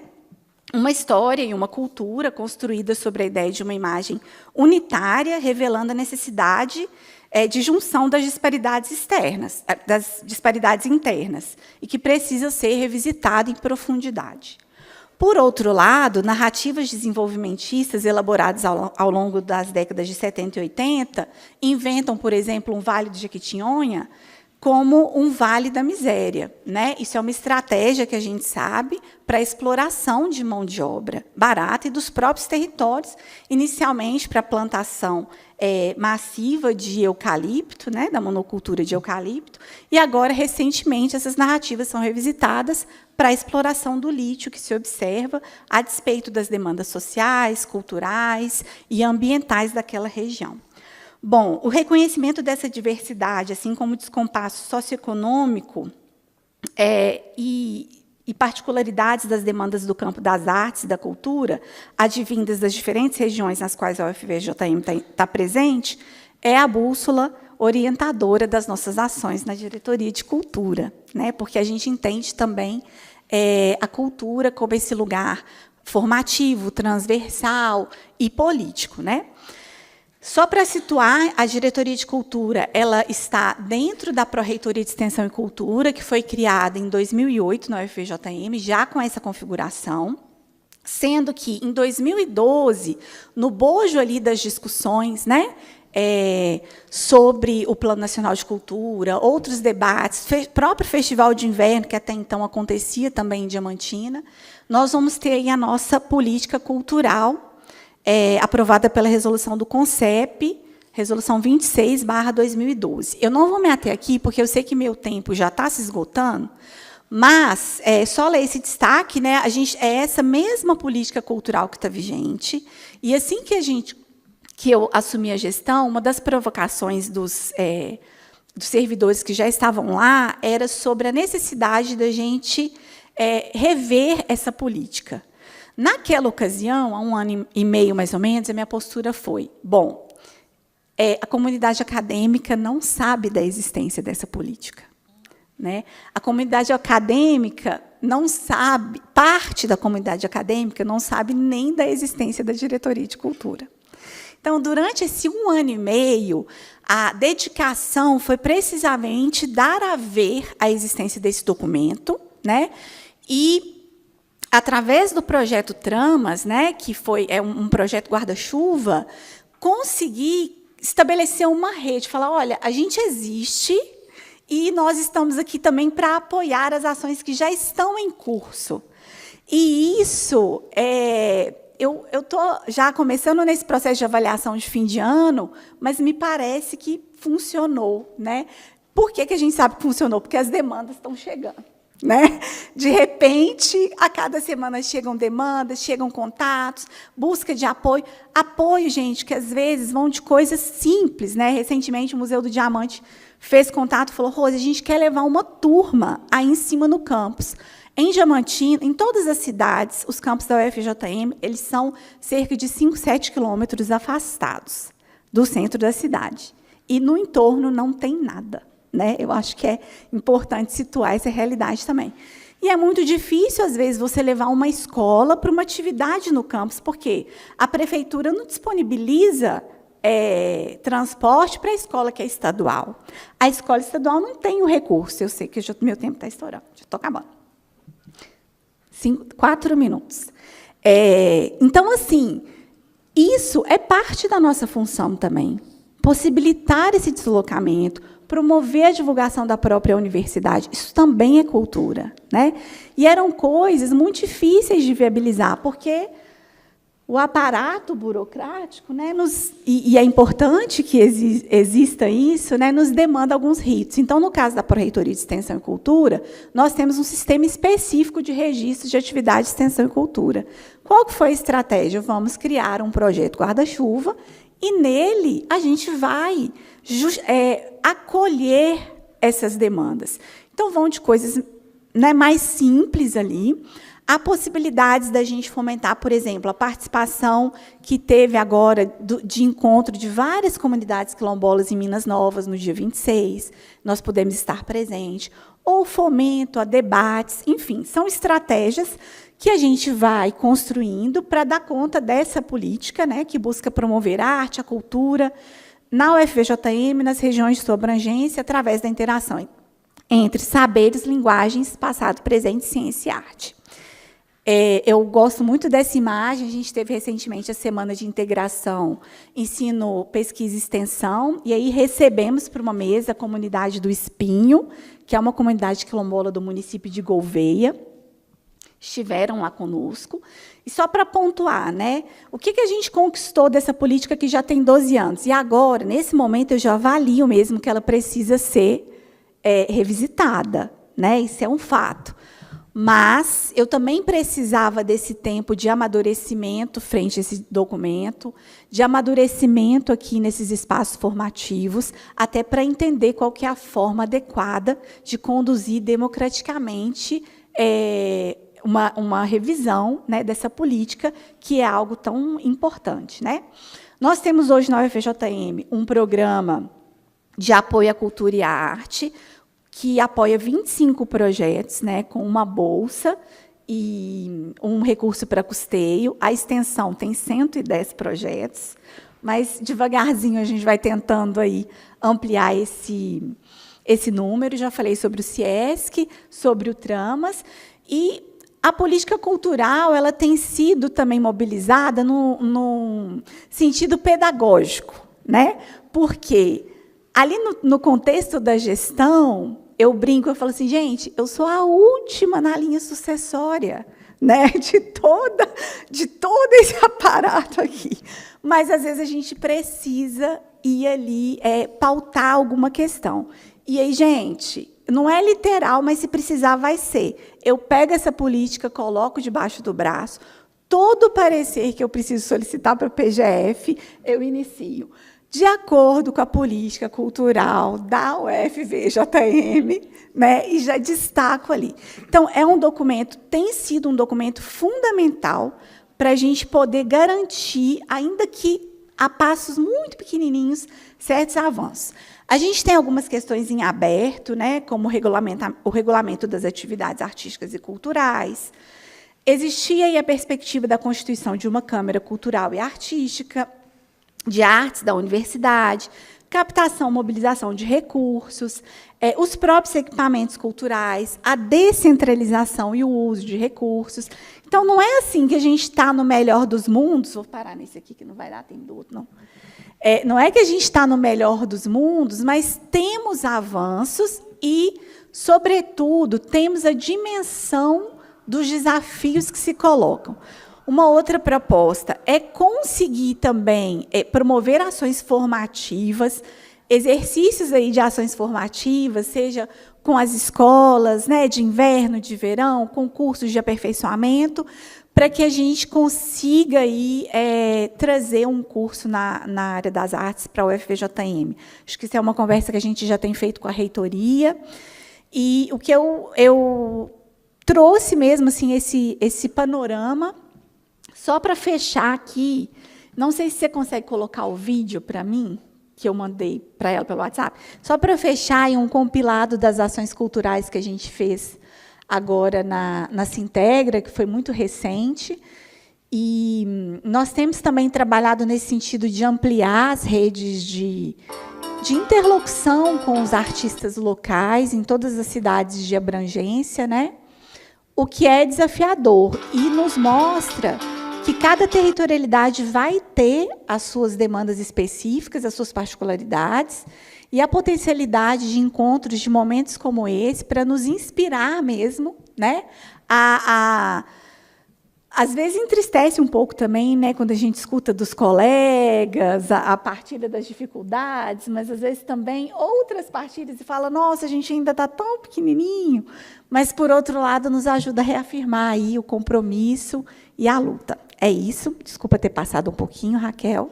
S4: Uma história e uma cultura construída sobre a ideia de uma imagem unitária, revelando a necessidade de junção das disparidades externas, das disparidades internas, e que precisa ser revisitada em profundidade. Por outro lado, narrativas desenvolvimentistas elaboradas ao longo das décadas de 70 e 80 inventam, por exemplo, um Vale do Jequitinhonha como um vale da miséria, né? Isso é uma estratégia que a gente sabe para a exploração de mão de obra barata e dos próprios territórios, inicialmente para a plantação massiva de eucalipto, né, da monocultura de eucalipto, e agora, recentemente, essas narrativas são revisitadas para a exploração do lítio que se observa a despeito das demandas sociais, culturais e ambientais daquela região. Bom, o reconhecimento dessa diversidade, assim como o descompasso socioeconômico e particularidades das demandas do campo das artes e da cultura, advindas das diferentes regiões nas quais a UFVJM está presente, é a bússola orientadora das nossas ações na diretoria de cultura, né? Porque a gente entende também a cultura como esse lugar formativo, transversal e político, né? Só para situar, a Diretoria de Cultura ela está dentro da Pró-Reitoria de Extensão e Cultura, que foi criada em 2008 na UFVJM, já com essa configuração, sendo que, em 2012, no bojo ali das discussões, né, sobre o Plano Nacional de Cultura, outros debates, próprio Festival de Inverno, que até então acontecia também em Diamantina, nós vamos ter aí a nossa política cultural, aprovada pela resolução do CONCEP, resolução 26/2012. Eu não vou me ater aqui, porque eu sei que meu tempo já está se esgotando, mas só ler esse destaque, né, é essa mesma política cultural que está vigente, e assim que eu assumi a gestão, uma das provocações dos servidores que já estavam lá era sobre a necessidade da gente rever essa política. Naquela ocasião, há 1 ano e meio, mais ou menos, a minha postura foi, bom, a comunidade acadêmica não sabe da existência dessa política, né? A comunidade acadêmica não sabe, parte da comunidade acadêmica não sabe nem da existência da Diretoria de Cultura. Então, durante esse 1 ano e meio, a dedicação foi precisamente dar a ver a existência desse documento, né? E através do projeto Tramas, né, que é um projeto guarda-chuva, conseguir estabelecer uma rede, falar, olha, a gente existe e nós estamos aqui também para apoiar as ações que já estão em curso. E isso, eu estou já começando nesse processo de avaliação de fim de ano, mas me parece que funcionou, né? Por que a gente sabe que funcionou? Porque as demandas estão chegando. Né? De repente, a cada semana chegam demandas, chegam contatos, busca de apoio. Apoio, gente, que às vezes vão de coisas simples. Né? Recentemente, o Museu do Diamante fez contato e falou, Rose, a gente quer levar uma turma aí em cima no campus. Em Diamantina, em todas as cidades, os campos da UFJM, eles são cerca de 5, 7 quilômetros afastados do centro da cidade. E, no entorno, não tem nada. Né? Eu acho que é importante situar essa realidade também. E é muito difícil, às vezes, você levar uma escola para uma atividade no campus, porque a prefeitura não disponibiliza transporte para a escola que é estadual. A escola estadual não tem o recurso. Eu sei que meu tempo está estourando, já estou acabando. 4 minutos. Então, assim, isso é parte da nossa função também. Possibilitar esse deslocamento, promover a divulgação da própria universidade, isso também é cultura, né? E eram coisas muito difíceis de viabilizar, porque o aparato burocrático, né, e é importante que exista isso, né, nos demanda alguns ritos. Então, no caso da Pró-Reitoria de Extensão e Cultura, nós temos um sistema específico de registro de atividade de extensão e cultura. Qual que foi a estratégia? Vamos criar um projeto guarda-chuva e, nele, a gente vai acolher essas demandas. Então, vão de coisas, né, mais simples ali. Há possibilidades da gente fomentar, por exemplo, a participação que teve agora de encontro de várias comunidades quilombolas em Minas Novas, no dia 26, nós podemos estar presentes, ou fomento a debates, enfim, são estratégias que a gente vai construindo para dar conta dessa política, né, que busca promover a arte, a cultura, na UFVJM, nas regiões de sua abrangência, através da interação entre saberes, linguagens, passado, presente, ciência e arte. Eu gosto muito dessa imagem. A gente teve recentemente a Semana de Integração, Ensino, Pesquisa e Extensão, e aí recebemos para uma mesa a comunidade do Espinho, que é uma comunidade quilombola do município de Gouvêia. Estiveram lá conosco. E só para pontuar, né, o que a gente conquistou dessa política que já tem 12 anos? E agora, nesse momento, eu já avalio mesmo que ela precisa ser revisitada, né? Isso é um fato. Mas eu também precisava desse tempo de amadurecimento frente a esse documento, de amadurecimento aqui nesses espaços formativos, até para entender qual que é a forma adequada de conduzir democraticamente uma revisão, né, dessa política, que é algo tão importante, né? Nós temos hoje na UFJM um programa de apoio à cultura e à arte, que apoia 25 projetos, né, com uma bolsa e um recurso para custeio. A extensão tem 110 projetos, mas devagarzinho a gente vai tentando aí ampliar esse número. Já falei sobre o CIESC, sobre o Tramas, e a política cultural ela tem sido também mobilizada no sentido pedagógico, né? Porque ali no contexto da gestão, eu brinco, eu falo assim, gente, eu sou a última na linha sucessória, né, de todo esse aparato aqui. Mas, às vezes, a gente precisa ir ali pautar alguma questão. E aí, gente, não é literal, mas se precisar, vai ser. Eu pego essa política, coloco debaixo do braço, todo parecer que eu preciso solicitar para o PGF, eu inicio. De acordo com a política cultural da UFVJM, né, e já destaco ali. Então, tem sido um documento fundamental para a gente poder garantir, ainda que a passos muito pequenininhos, certos avanços. A gente tem algumas questões em aberto, né, como o regulamento das atividades artísticas e culturais. Existia aí a perspectiva da constituição de uma Câmara Cultural e Artística, de artes da universidade, captação, mobilização de recursos, os próprios equipamentos culturais, a descentralização e o uso de recursos. Então, não é assim que a gente está no melhor dos mundos. Vou parar nesse aqui, que não vai dar tempo do outro, não. Não é que a gente está no melhor dos mundos, mas temos avanços e, sobretudo, temos a dimensão dos desafios que se colocam. Uma outra proposta é conseguir também promover ações formativas, exercícios aí de ações formativas, seja com as escolas, né, de inverno, de verão, concursos de aperfeiçoamento, para que a gente consiga aí, trazer um curso na área das artes para a UFVJM. Acho que isso é uma conversa que a gente já tem feito com a reitoria. E o que eu trouxe mesmo assim, esse panorama. Só para fechar aqui, não sei se você consegue colocar o vídeo para mim, que eu mandei para ela pelo WhatsApp, só para fechar em um compilado das ações culturais que a gente fez agora na Sintegra, que foi muito recente. E nós temos também trabalhado nesse sentido de ampliar as redes de interlocução com os artistas locais em todas as cidades de abrangência, né? O que é desafiador e nos mostra que cada territorialidade vai ter as suas demandas específicas, as suas particularidades, e a potencialidade de encontros, de momentos como esse, para nos inspirar mesmo, né? Às vezes entristece um pouco também, né, quando a gente escuta dos colegas a partilha das dificuldades, mas às vezes também outras partilhas e fala, nossa, a gente ainda está tão pequenininho, mas por outro lado nos ajuda a reafirmar aí o compromisso e a luta. É isso. Desculpa ter passado um pouquinho, Raquel.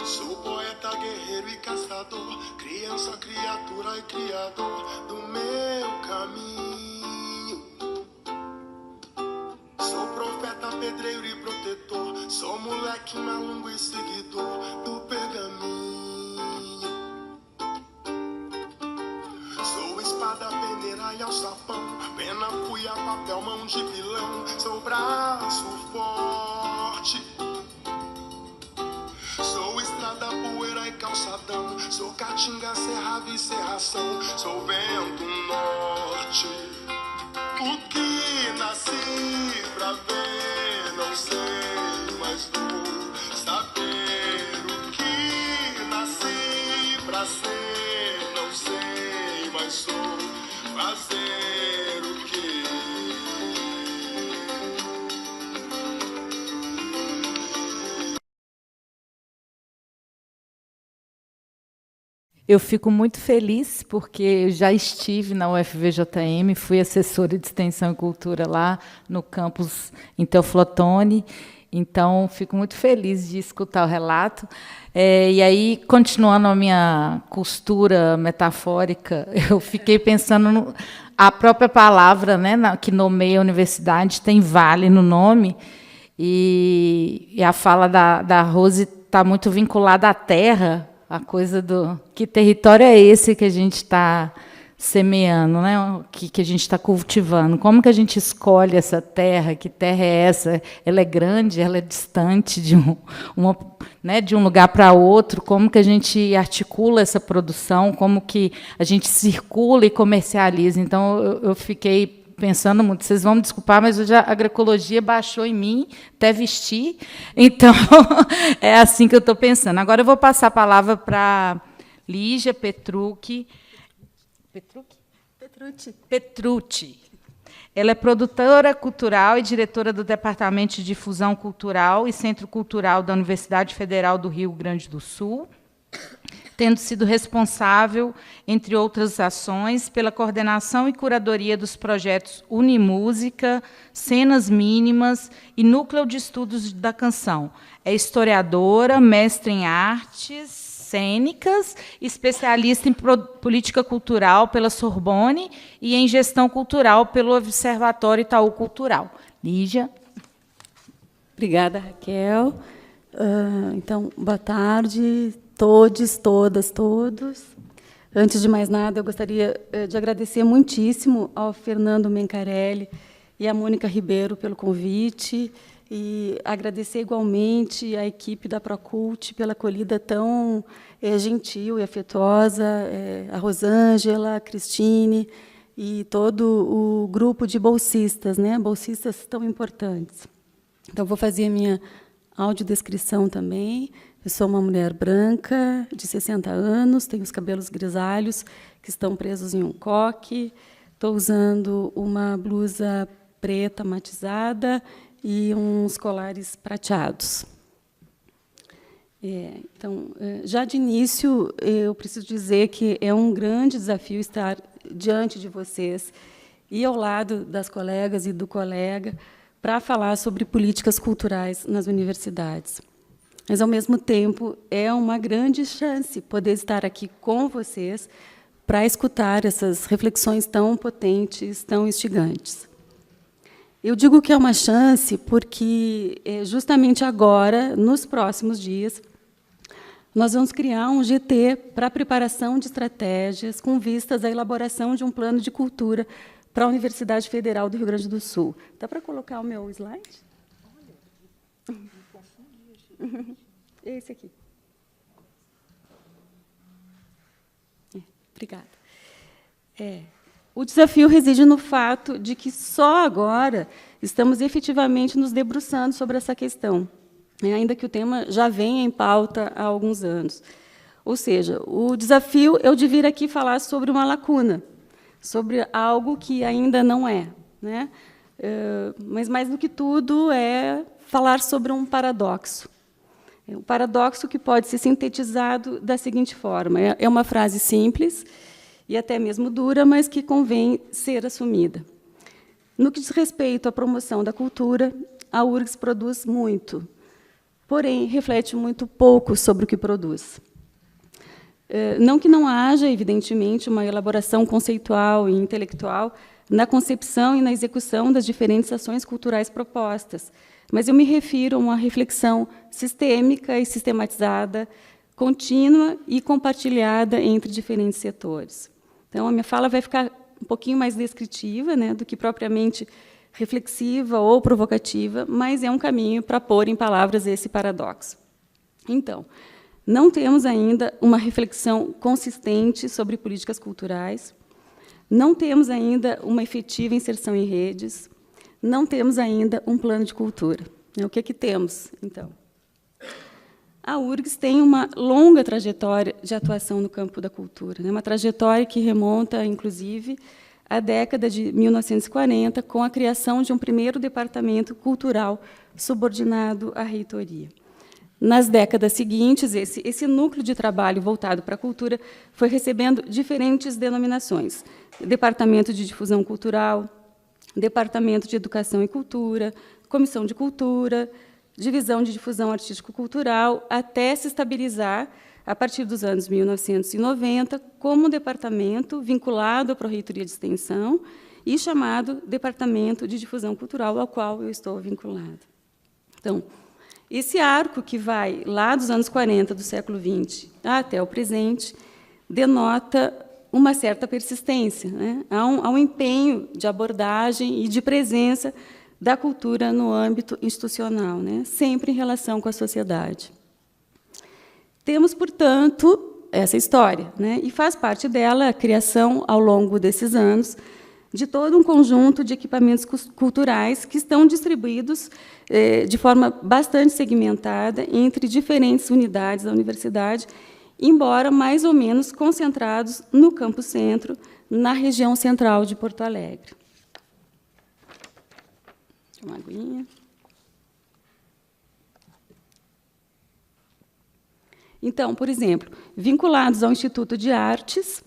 S5: Sou poeta, guerreiro e caçador, criança, criatura e criador do meu caminho. Sou profeta, pedreiro e protetor, sou moleque, malungo e seguidor do praia ao sapão, pena, cuia, papel, mão de pilão, sou braço forte. Sou estrada, poeira e calçadão, sou caatinga, cerrado e serração, sou vento norte. O que nasci pra ver, não sei, mas vou saber. O que nasci pra ser, não sei, mas sou. Fazer o quê?
S1: Eu fico muito feliz, porque eu já estive na UFVJM, fui assessora de Extensão e Cultura lá no campus em Teoflotone, então fico muito feliz de escutar o relato. E aí, continuando a minha costura metafórica, eu fiquei pensando a própria palavra, né, que nomeia a universidade, tem vale no nome, e a fala da Rose está muito vinculada à terra, a coisa do que território é esse que a gente está semeando, né? Que a gente está cultivando. Como que a gente escolhe essa terra? Que terra é essa? Ela é grande? Ela é distante de de um lugar para outro? Como que a gente articula essa produção? Como que a gente circula e comercializa? Então, eu fiquei pensando muito. Vocês vão me desculpar, mas hoje a agroecologia baixou em mim, até vestir. Então, é assim que eu estou pensando. Agora eu vou passar a palavra para Lígia Petrucci. Petrucci. Ela é produtora cultural e diretora do Departamento de Difusão Cultural e Centro Cultural da Universidade Federal do Rio Grande do Sul, tendo sido responsável, entre outras ações, pela coordenação e curadoria dos projetos Unimúsica, Cenas Mínimas e Núcleo de Estudos da Canção. É historiadora, mestre em artes cênicas, especialista em política cultural pela Sorbonne e em gestão cultural pelo Observatório Itaú Cultural. Lígia.
S6: Obrigada, Raquel. Então, boa tarde, todos, todas, todos. Antes de mais nada, eu gostaria de agradecer muitíssimo ao Fernando Mencarelli e à Mônica Ribeiro pelo convite, e agradecer igualmente à equipe da Procult pela acolhida tão gentil e afetuosa, a Rosângela, a Cristine e todo o grupo de bolsistas, né? Bolsistas tão importantes. Então, vou fazer a minha audiodescrição também. Eu sou uma mulher branca, de 60 anos, tenho os cabelos grisalhos, que estão presos em um coque, estou usando uma blusa preta matizada e uns colares prateados. Então, já de início, eu preciso dizer que é um grande desafio estar diante de vocês e ao lado das colegas e do colega para falar sobre políticas culturais nas universidades. Mas, ao mesmo tempo, é uma grande chance poder estar aqui com vocês para escutar essas reflexões tão potentes, tão instigantes. Eu digo que é uma chance porque, justamente agora, nos próximos dias, nós vamos criar um GT para a preparação de estratégias com vistas à elaboração de um plano de cultura para a Universidade Federal do Rio Grande do Sul. Dá para colocar o meu slide? Esse aqui. Obrigada. O desafio reside no fato de que só agora estamos efetivamente nos debruçando sobre essa questão, ainda que o tema já venha em pauta há alguns anos. Ou seja, o desafio é o de vir aqui falar sobre uma lacuna, sobre algo que ainda não é, né? Mas, mais do que tudo, é falar sobre um paradoxo. Um paradoxo que pode ser sintetizado da seguinte forma. É uma frase simples e até mesmo dura, mas que convém ser assumida. No que diz respeito à promoção da cultura, a URGS produz muito, porém, reflete muito pouco sobre o que produz. Não que não haja, evidentemente, uma elaboração conceitual e intelectual na concepção e na execução das diferentes ações culturais propostas, mas eu me refiro a uma reflexão sistêmica e sistematizada, contínua e compartilhada entre diferentes setores. Então, a minha fala vai ficar um pouquinho mais descritiva, né, do que propriamente reflexiva ou provocativa, mas é um caminho para pôr em palavras esse paradoxo. Então, não temos ainda uma reflexão consistente sobre políticas culturais, não temos ainda uma efetiva inserção em redes, não temos ainda um plano de cultura. O que é que temos, então? A URGS tem uma longa trajetória de atuação no campo da cultura, né? Uma trajetória que remonta, inclusive, à década de 1940, com a criação de um primeiro departamento cultural subordinado à reitoria. Nas décadas seguintes, esse núcleo de trabalho voltado para a cultura foi recebendo diferentes denominações: Departamento de Difusão Cultural, Departamento de Educação e Cultura, Comissão de Cultura, Divisão de Difusão Artístico-Cultural, até se estabilizar, a partir dos anos 1990, como um departamento vinculado à Pró-Reitoria de Extensão e chamado Departamento de Difusão Cultural, ao qual eu estou vinculada. Então, esse arco que vai lá dos anos 40 do século XX até o presente denota uma certa persistência, né? Há um empenho de abordagem e de presença da cultura no âmbito institucional, né? Sempre em relação com a sociedade. Temos, portanto, essa história, né? E faz parte dela a criação, ao longo desses anos, de todo um conjunto de equipamentos culturais que estão distribuídos de forma bastante segmentada entre diferentes unidades da universidade, embora mais ou menos concentrados no Campo Centro, na região central de Porto Alegre. Uma aguinha. Então, por exemplo, vinculados ao Instituto de Artes,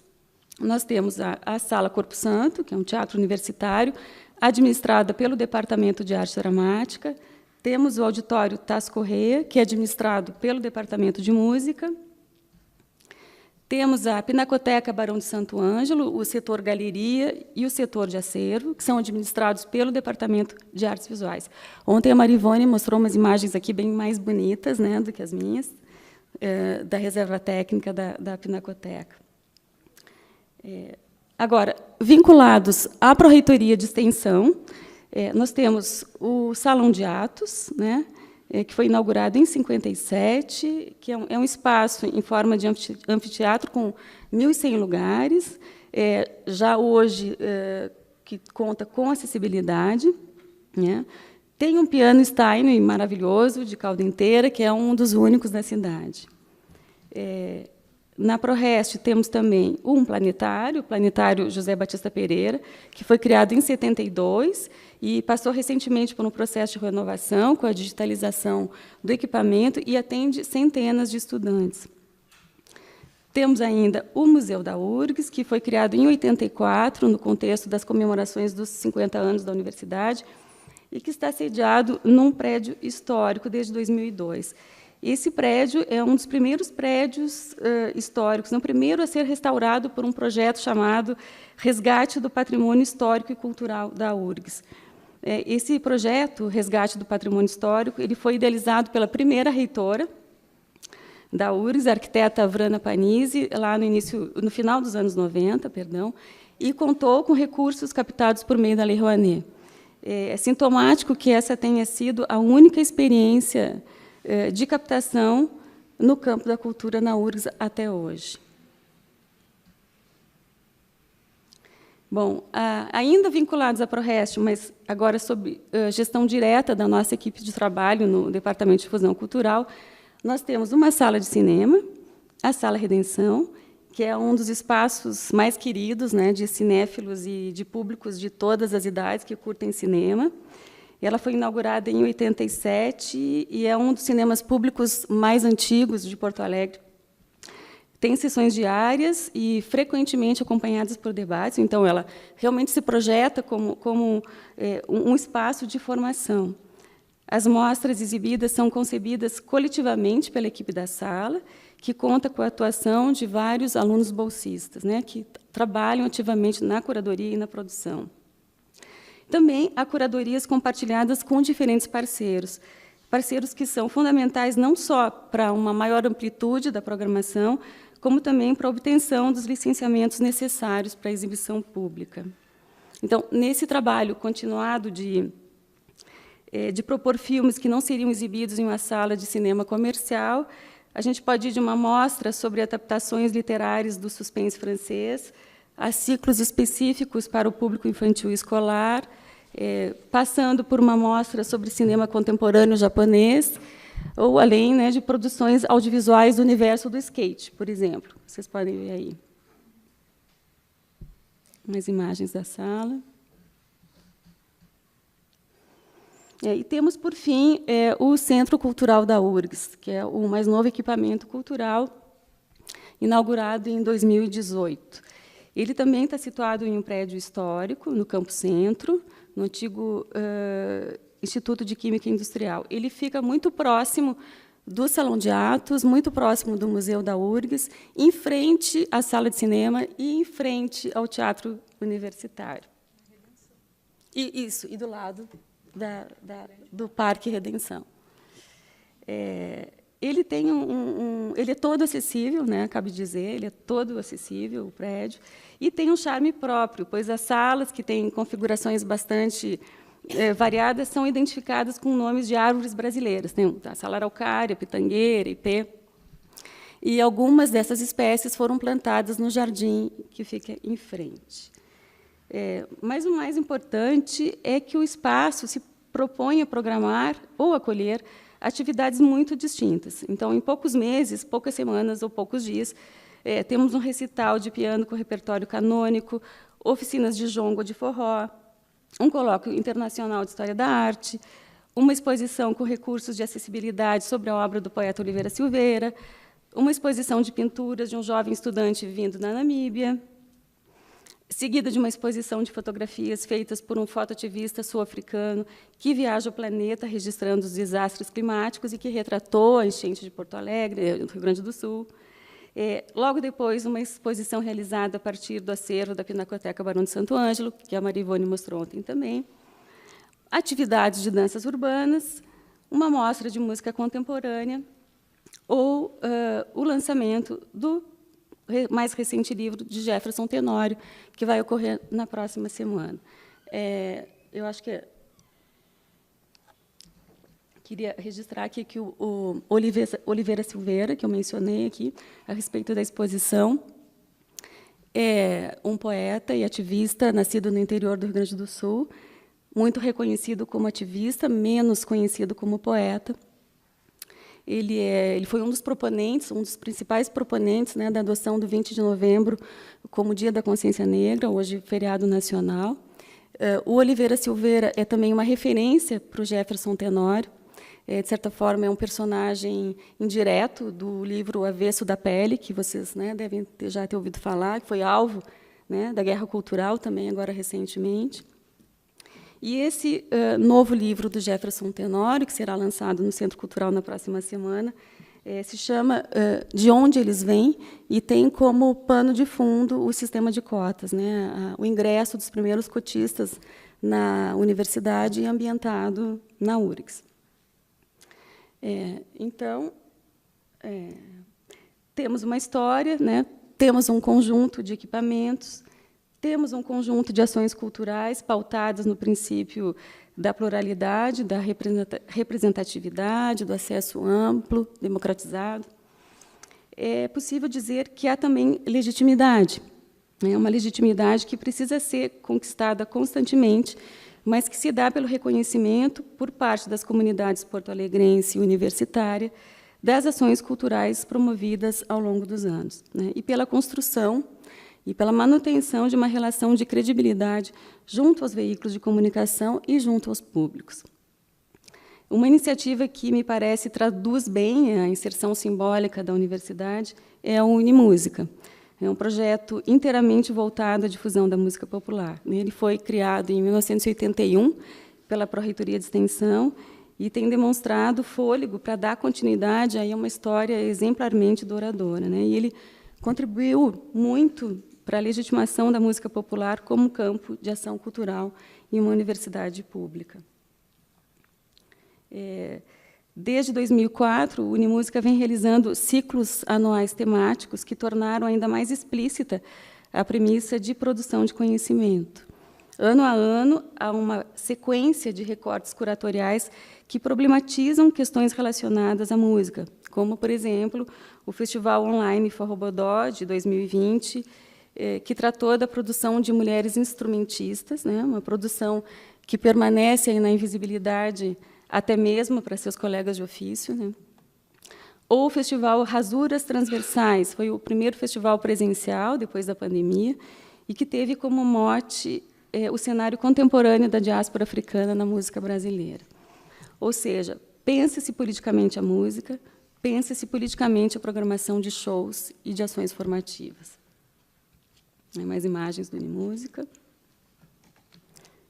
S6: nós temos a Sala Corpo Santo, que é um teatro universitário, administrada pelo Departamento de Arte Dramática. Temos o Auditório Tasso Corrêa, que é administrado pelo Departamento de Música. Temos a Pinacoteca Barão de Santo Ângelo, o setor Galeria e o setor de Acervo, que são administrados pelo Departamento de Artes Visuais. Ontem a Marivone mostrou umas imagens aqui bem mais bonitas, né, do que as minhas, da reserva técnica da Pinacoteca. Agora, vinculados à Pró-Reitoria de Extensão, nós temos o Salão de Atos, né, que foi inaugurado em 57, que é um espaço em forma de anfiteatro com 1.100 lugares, já hoje que conta com acessibilidade, né. Tem um piano Steinway maravilhoso, de cauda inteira, que é um dos únicos da cidade. Na ProReste temos também um planetário, o Planetário José Batista Pereira, que foi criado em 72 e passou recentemente por um processo de renovação com a digitalização do equipamento e atende centenas de estudantes. Temos ainda o Museu da URGS, que foi criado em 84, no contexto das comemorações dos 50 anos da universidade, e que está sediado num prédio histórico desde 2002. Esse prédio é um dos primeiros prédios históricos, o primeiro a ser restaurado por um projeto chamado Resgate do Patrimônio Histórico e Cultural da URGS. Esse projeto, Resgate do Patrimônio Histórico, ele foi idealizado pela primeira reitora da URGS, a arquiteta Vrana Panizzi, lá no final dos anos 90, e contou com recursos captados por meio da Lei Rouanet. É sintomático que essa tenha sido a única experiência de captação no campo da cultura na URGS até hoje. Bom, ainda vinculados à ProReste, mas agora sob gestão direta da nossa equipe de trabalho no Departamento de Difusão Cultural, nós temos uma sala de cinema, a Sala Redenção, que é um dos espaços mais queridos, né, de cinéfilos e de públicos de todas as idades que curtem cinema. Ela foi inaugurada em 87 e é um dos cinemas públicos mais antigos de Porto Alegre. Tem sessões diárias e frequentemente acompanhadas por debates, então ela realmente se projeta como um espaço de formação. As mostras exibidas são concebidas coletivamente pela equipe da sala, que conta com a atuação de vários alunos bolsistas, né, que trabalham ativamente na curadoria e na produção. Também há curadorias compartilhadas com diferentes parceiros que são fundamentais não só para uma maior amplitude da programação, como também para a obtenção dos licenciamentos necessários para a exibição pública. Então, nesse trabalho continuado de propor filmes que não seriam exibidos em uma sala de cinema comercial, a gente pode ir de uma mostra sobre adaptações literárias do suspense francês a ciclos específicos para o público infantil e escolar, passando por uma mostra sobre cinema contemporâneo japonês, ou além, né, de produções audiovisuais do universo do skate, por exemplo. Vocês podem ver aí umas imagens da sala. E temos, por fim, o Centro Cultural da URGS, que é o mais novo equipamento cultural, inaugurado em 2018. Ele também está situado em um prédio histórico, no Campo Centro, no antigo Instituto de Química Industrial. Ele fica muito próximo do Salão de Atos, muito próximo do Museu da URGS, em frente à sala de cinema e em frente ao Teatro Universitário. E do lado do Parque Redenção. Ele tem ele é todo acessível, né, cabe dizer, ele é todo acessível, o prédio, e tem um charme próprio, pois as salas, que têm configurações bastante variadas, são identificadas com nomes de árvores brasileiras. Tem a sala araucária, pitangueira, ipê, e algumas dessas espécies foram plantadas no jardim que fica em frente. Mas o mais importante é que o espaço se propõe a programar ou acolher atividades muito distintas. Então, em poucos meses, poucas semanas ou poucos dias, temos um recital de piano com repertório canônico, oficinas de jongo de forró, um colóquio internacional de História da Arte, uma exposição com recursos de acessibilidade sobre a obra do poeta Oliveira Silveira, uma exposição de pinturas de um jovem estudante vivendo na Namíbia, seguida de uma exposição de fotografias feitas por um fotoativista sul-africano que viaja o planeta registrando os desastres climáticos e que retratou a enchente de Porto Alegre, no Rio Grande do Sul. Logo depois, uma exposição realizada a partir do acervo da Pinacoteca Barão de Santo Ângelo, que a Maria Ivone mostrou ontem também. Atividades de danças urbanas, uma mostra de música contemporânea ou o lançamento do mais recente livro de Jefferson Tenório, que vai ocorrer na próxima semana. Eu acho que queria registrar aqui que o Oliveira Silveira, que eu mencionei aqui, a respeito da exposição, é um poeta e ativista nascido no interior do Rio Grande do Sul, muito reconhecido como ativista, menos conhecido como poeta. Ele foi um dos proponentes, um dos principais proponentes, né, da adoção do 20 de novembro como Dia da Consciência Negra, hoje feriado nacional. O Oliveira Silveira é também uma referência para o Jefferson Tenório. De certa forma, é um personagem indireto do livro O Avesso da Pele, que vocês, né, devem já ter ouvido falar, que foi alvo, né, da Guerra Cultural também, agora recentemente. E esse novo livro do Jefferson Tenório, que será lançado no Centro Cultural na próxima semana, se chama De Onde Eles Vêm, e tem como pano de fundo o sistema de cotas, né, o ingresso dos primeiros cotistas na universidade ambientado na URGS. Então, temos uma história, né, temos um conjunto de equipamentos, temos um conjunto de ações culturais pautadas no princípio da pluralidade, da representatividade, do acesso amplo, democratizado. É possível dizer que há também legitimidade, né, uma legitimidade que precisa ser conquistada constantemente, mas que se dá pelo reconhecimento, por parte das comunidades porto-alegrense e universitária, das ações culturais promovidas ao longo dos anos, né, e pela construção e pela manutenção de uma relação de credibilidade junto aos veículos de comunicação e junto aos públicos. Uma iniciativa que, me parece, traduz bem a inserção simbólica da universidade é a Unimúsica. É um projeto inteiramente voltado à difusão da música popular. Ele foi criado em 1981 pela Pró-Reitoria de Extensão e tem demonstrado fôlego para dar continuidade a uma história exemplarmente douradora, né? E ele contribuiu muito para a legitimação da música popular como campo de ação cultural em uma universidade pública. Desde 2004, o Unimúsica vem realizando ciclos anuais temáticos que tornaram ainda mais explícita a premissa de produção de conhecimento. Ano a ano, há uma sequência de recortes curatoriais que problematizam questões relacionadas à música, como, por exemplo, o Festival Online Forrobodó, de 2020, que tratou da produção de mulheres instrumentistas, né, uma produção que permanece aí na invisibilidade até mesmo para seus colegas de ofício, né. Ou o Festival Rasuras Transversais, foi o primeiro festival presencial, depois da pandemia, e que teve como mote o cenário contemporâneo da diáspora africana na música brasileira. Ou seja, pensa-se politicamente a música, pensa-se politicamente a programação de shows e de ações formativas. Mais imagens do Unimúsica.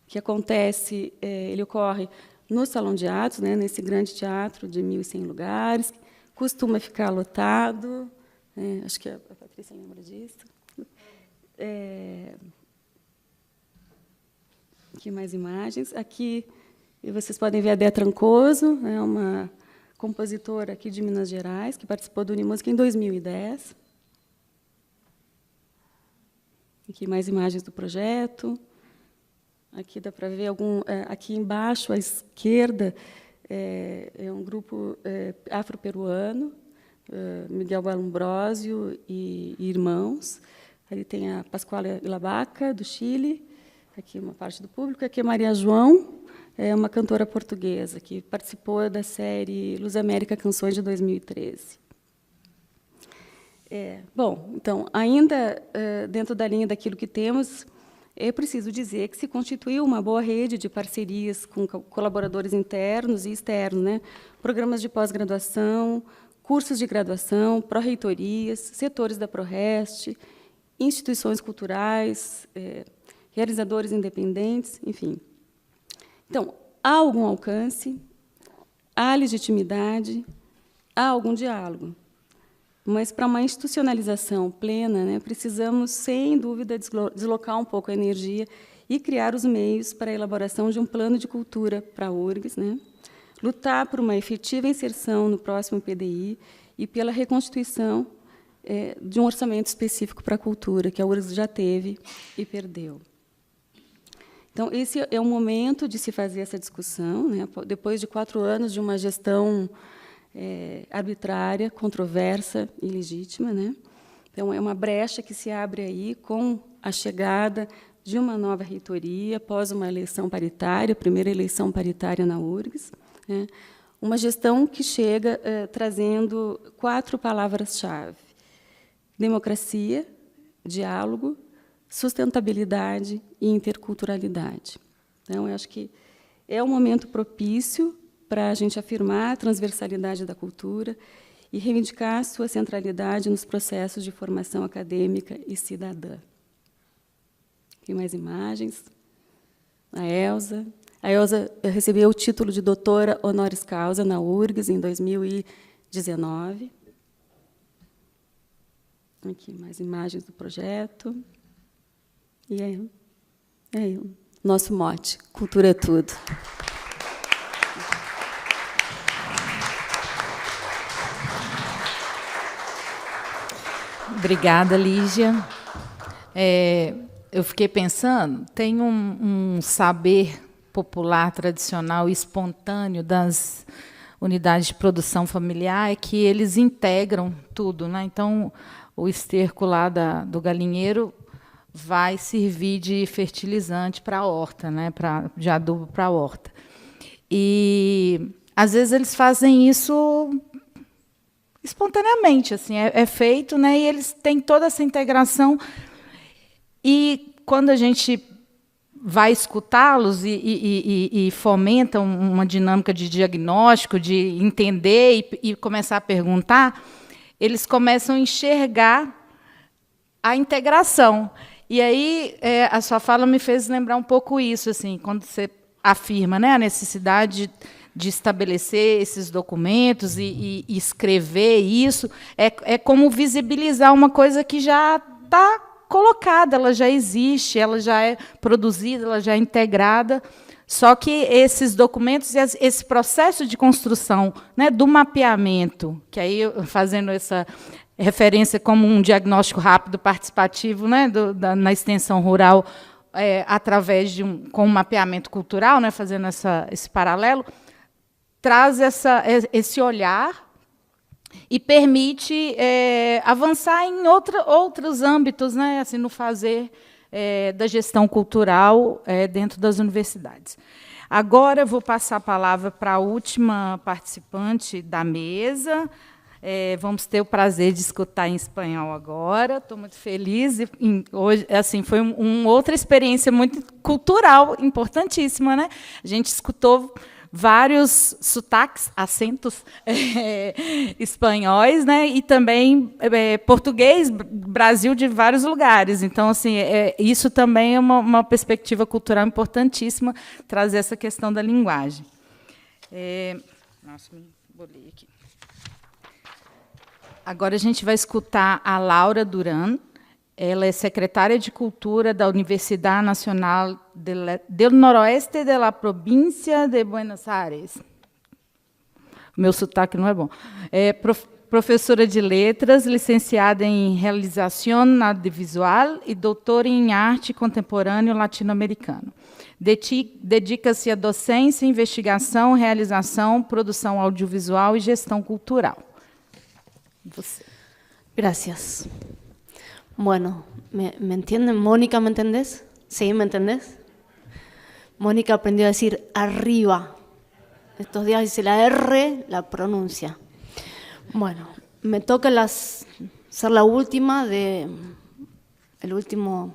S6: Que acontece, ele ocorre no Salão de Atos, né, nesse grande teatro de 1.100 lugares, costuma ficar lotado, acho que a Patrícia lembra disso. Aqui mais imagens. Aqui vocês podem ver a Dé Trancoso, é uma compositora aqui de Minas Gerais, que participou do Unimúsica em 2010. Aqui mais imagens do projeto. Aqui dá para ver aqui embaixo, à esquerda, é um grupo afro-peruano, Miguel Ambrosio e irmãos. Ali tem a Pascuala Ilabaca, do Chile, aqui uma parte do público. Aqui é Maria João, uma cantora portuguesa, que participou da série Luz América Canções, de 2013. Bom, então, ainda dentro da linha daquilo que temos, é preciso dizer que se constituiu uma boa rede de parcerias com colaboradores internos e externos, né? Programas de pós-graduação, cursos de graduação, pró-reitorias, setores da ProRest, instituições culturais, realizadores independentes, enfim. Então, há algum alcance, há legitimidade, há algum diálogo. Mas, para uma institucionalização plena, né, precisamos, sem dúvida, deslocar um pouco a energia e criar os meios para a elaboração de um plano de cultura para a URGS, né, lutar por uma efetiva inserção no próximo PDI e pela reconstituição de um orçamento específico para a cultura, que a URGS já teve e perdeu. Então, esse é o momento de se fazer essa discussão, né, depois de 4 anos de uma gestão arbitrária, controversa e ilegítima, né? Então, é uma brecha que se abre aí com a chegada de uma nova reitoria, após uma eleição paritária, a primeira eleição paritária na URGS, né? Uma gestão que chega trazendo 4 palavras-chave: democracia, diálogo, sustentabilidade e interculturalidade. Então, eu acho que é um momento propício para a gente afirmar a transversalidade da cultura e reivindicar sua centralidade nos processos de formação acadêmica e cidadã. Tem mais imagens. A Elza. A Elza recebeu o título de doutora honoris causa na URGS em 2019. Aqui mais imagens do projeto. E aí, o nosso mote: cultura é tudo.
S1: Obrigada, Lígia. Eu fiquei pensando, tem um saber popular, tradicional e espontâneo das unidades de produção familiar, que eles integram tudo, né? Então, o esterco lá do galinheiro vai servir de fertilizante para a horta, né? De adubo para a horta. E, às vezes, eles fazem isso espontaneamente, assim, é feito, né? E eles têm toda essa integração. E, quando a gente vai escutá-los e fomenta uma dinâmica de diagnóstico, de entender e começar a perguntar, eles começam a enxergar a integração. E aí, a sua fala me fez lembrar um pouco isso, assim, quando você afirma, né, a necessidade de estabelecer esses documentos e escrever isso, é como visibilizar uma coisa que já está colocada, ela já existe, ela já é produzida, ela já é integrada Só que esses documentos, esse processo de construção, né, do mapeamento, que aí, fazendo essa referência como um diagnóstico rápido participativo, né, na extensão rural, através de com um mapeamento cultural, né, fazendo esse paralelo, traz esse olhar e permite avançar em outros âmbitos, né, assim, no fazer da gestão cultural dentro das universidades. Agora eu vou passar a palavra para a última participante da mesa. Vamos ter o prazer de escutar em espanhol agora. Estou muito feliz. Hoje, assim, foi uma outra experiência muito cultural, importantíssima, né? A gente escutou vários sotaques, acentos espanhóis, né? E também português, Brasil, de vários lugares. Então, assim, isso também é uma perspectiva cultural importantíssima, trazer essa questão da linguagem. Nossa, me bolei aqui. Agora a gente vai escutar a Laura Duran. Ela é secretária de Cultura da Universidade Nacional do Noroeste de la Província de Buenos Aires. Meu sotaque não é bom. É professora de Letras, licenciada em Realização Audiovisual e doutora em Arte Contemporâneo Latino-Americano. Dedica-se à docência, investigação, realização, produção audiovisual e gestão cultural. Você.
S7: Gracias. Bueno, ¿me entienden? Mónica, ¿me entendés? ¿Sí, me entendés? Mónica aprendió a decir arriba. Estos días dice la R, la pronuncia. Bueno, me toca ser la última el último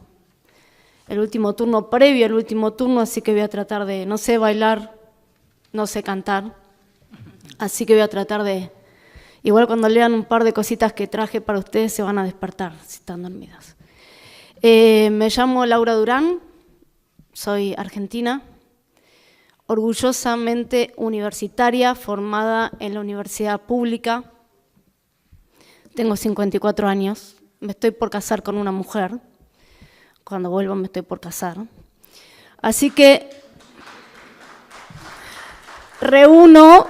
S7: turno previo al último turno, así que voy a tratar de, no sé bailar, no sé cantar, así que voy a tratar de, igual cuando lean un par de cositas que traje para ustedes se van a despertar si están dormidos. Me llamo Laura Durán, soy argentina, orgullosamente universitaria, formada en la universidad pública. Tengo 54 años, me estoy por casar con una mujer. Cuando vuelva me estoy por casar. Así que reúno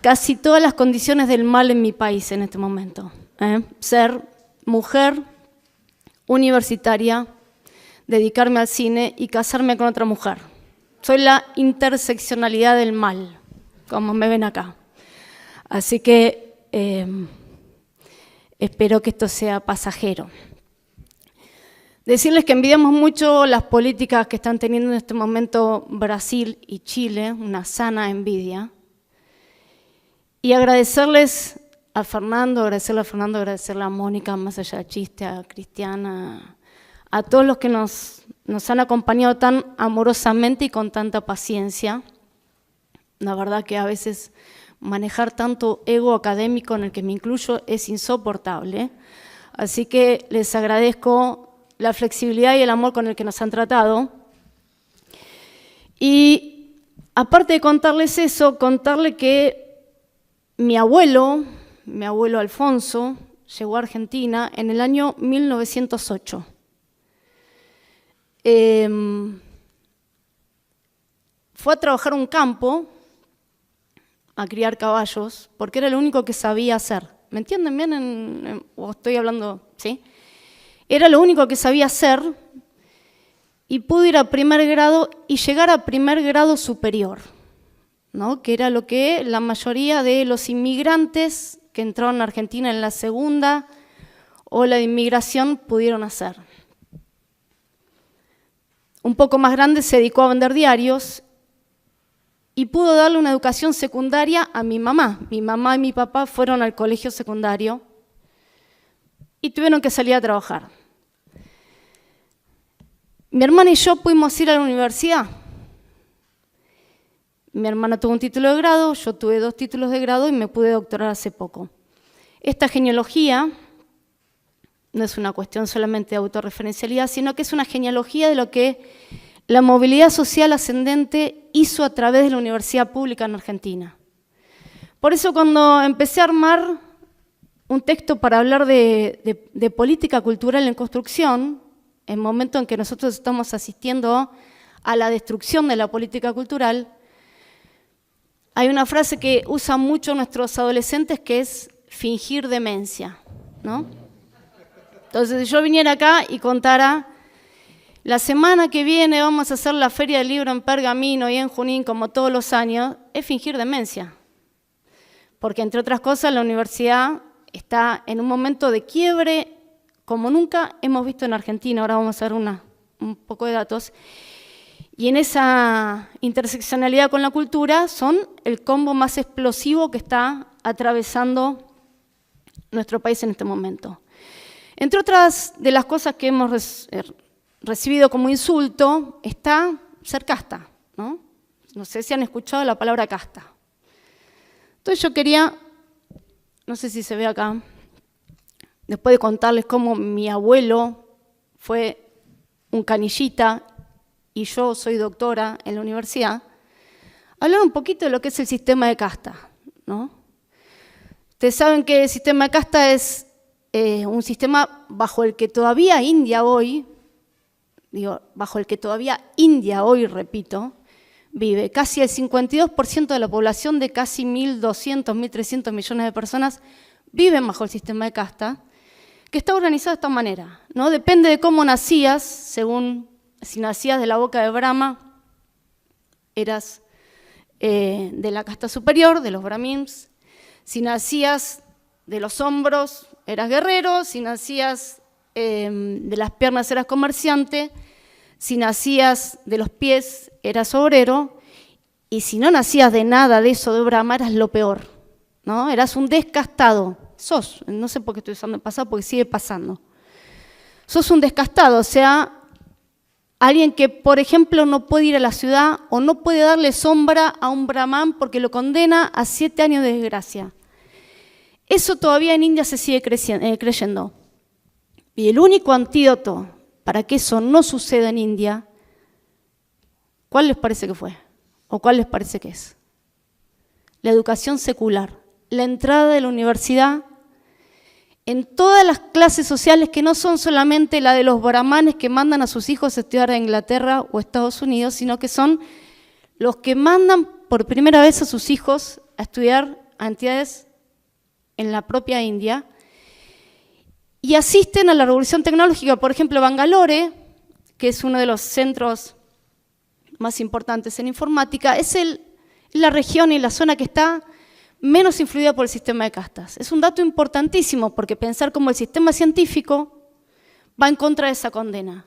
S7: casi todas las condiciones del mal en mi país en este momento. Ser mujer, universitaria, dedicarme al cine y casarme con otra mujer. Soy la interseccionalidad del mal, como me ven acá. Así que espero que esto sea pasajero. Decirles que envidiamos mucho las políticas que están teniendo en este momento Brasil y Chile, una sana envidia. Y agradecerles a Fernando, agradecerle a Mónica, más allá del chiste, a Cristiana, a todos los que nos han acompañado tan amorosamente y con tanta paciencia. La verdad que a veces manejar tanto ego académico, en el que me incluyo, es insoportable. Así que les agradezco la flexibilidad y el amor con el que nos han tratado. Y aparte de contarles eso, contarle que mi abuelo Alfonso, llegó a Argentina en el año 1908. Fue a trabajar a un campo, a criar caballos, porque era lo único que sabía hacer. ¿Me entienden bien? ¿O estoy hablando? ¿Sí? Era lo único que sabía hacer y pudo ir a primer grado y llegar a primer grado superior, ¿no? Que era lo que la mayoría de los inmigrantes que entraron a Argentina en la segunda ola de inmigración pudieron hacer. Un poco más grande se dedicó a vender diarios y pudo darle una educación secundaria a mi mamá. Mi mamá y mi papá fueron al colegio secundario y tuvieron que salir a trabajar. Mi hermana y yo pudimos ir a la universidad. Mi hermana tuvo un título de grado, yo tuve 2 títulos de grado y me pude doctorar hace poco. Esta genealogía no es una cuestión solamente de autorreferencialidad, sino que es una genealogía de lo que la movilidad social ascendente hizo a través de la universidad pública en Argentina. Por eso cuando empecé a armar un texto para hablar de política cultural en construcción, en el momento en que nosotros estamos asistiendo a la destrucción de la política cultural, hay una frase que usan mucho nuestros adolescentes que es fingir demencia, ¿no? Entonces, si yo viniera acá y contara, la semana que viene vamos a hacer la Feria del Libro en Pergamino y en Junín, como todos los años, es fingir demencia. Porque, entre otras cosas, la universidad está en un momento de quiebre como nunca hemos visto en Argentina. Ahora vamos a ver un poco de datos. Y en esa interseccionalidad con la cultura son el combo más explosivo que está atravesando nuestro país en este momento. Entre otras de las cosas que hemos recibido como insulto está ser casta, ¿no? No sé si han escuchado la palabra casta. Entonces yo quería, no sé si se ve acá, después de contarles cómo mi abuelo fue un canillita y yo soy doctora en la universidad, hablar un poquito de lo que es el sistema de casta, ¿no? Ustedes saben que el sistema de casta es un sistema bajo el que todavía India hoy, repito, vive. Casi el 52% de la población de casi 1.200, 1.300 millones de personas viven bajo el sistema de casta, que está organizado de esta manera, ¿no? Depende de cómo nacías, según si nacías de la boca de Brahma, eras de la casta superior, de los brahmins. Si nacías de los hombros, eras guerrero. Si nacías de las piernas, eras comerciante. Si nacías de los pies, eras obrero. Y si no nacías de nada de eso de Brahma, eras lo peor, ¿no? Eras un descastado. No sé por qué estoy usando el pasado, porque sigue pasando. Sos un descastado, o sea, alguien que, por ejemplo, no puede ir a la ciudad o no puede darle sombra a un brahman porque lo condena a 7 años de desgracia. Eso todavía en India se sigue creyendo. Y el único antídoto para que eso no suceda en India, ¿cuál les parece que fue? ¿O cuál les parece que es? La educación secular, la entrada de la universidad en todas las clases sociales que no son solamente la de los brahmanes que mandan a sus hijos a estudiar a Inglaterra o Estados Unidos, sino que son los que mandan por primera vez a sus hijos a estudiar a entidades en la propia India y asisten a la revolución tecnológica. Por ejemplo, Bangalore, que es uno de los centros más importantes en informática, es la región y la zona que está menos influida por el sistema de castas. Es un dato importantísimo porque pensar como el sistema científico va en contra de esa condena,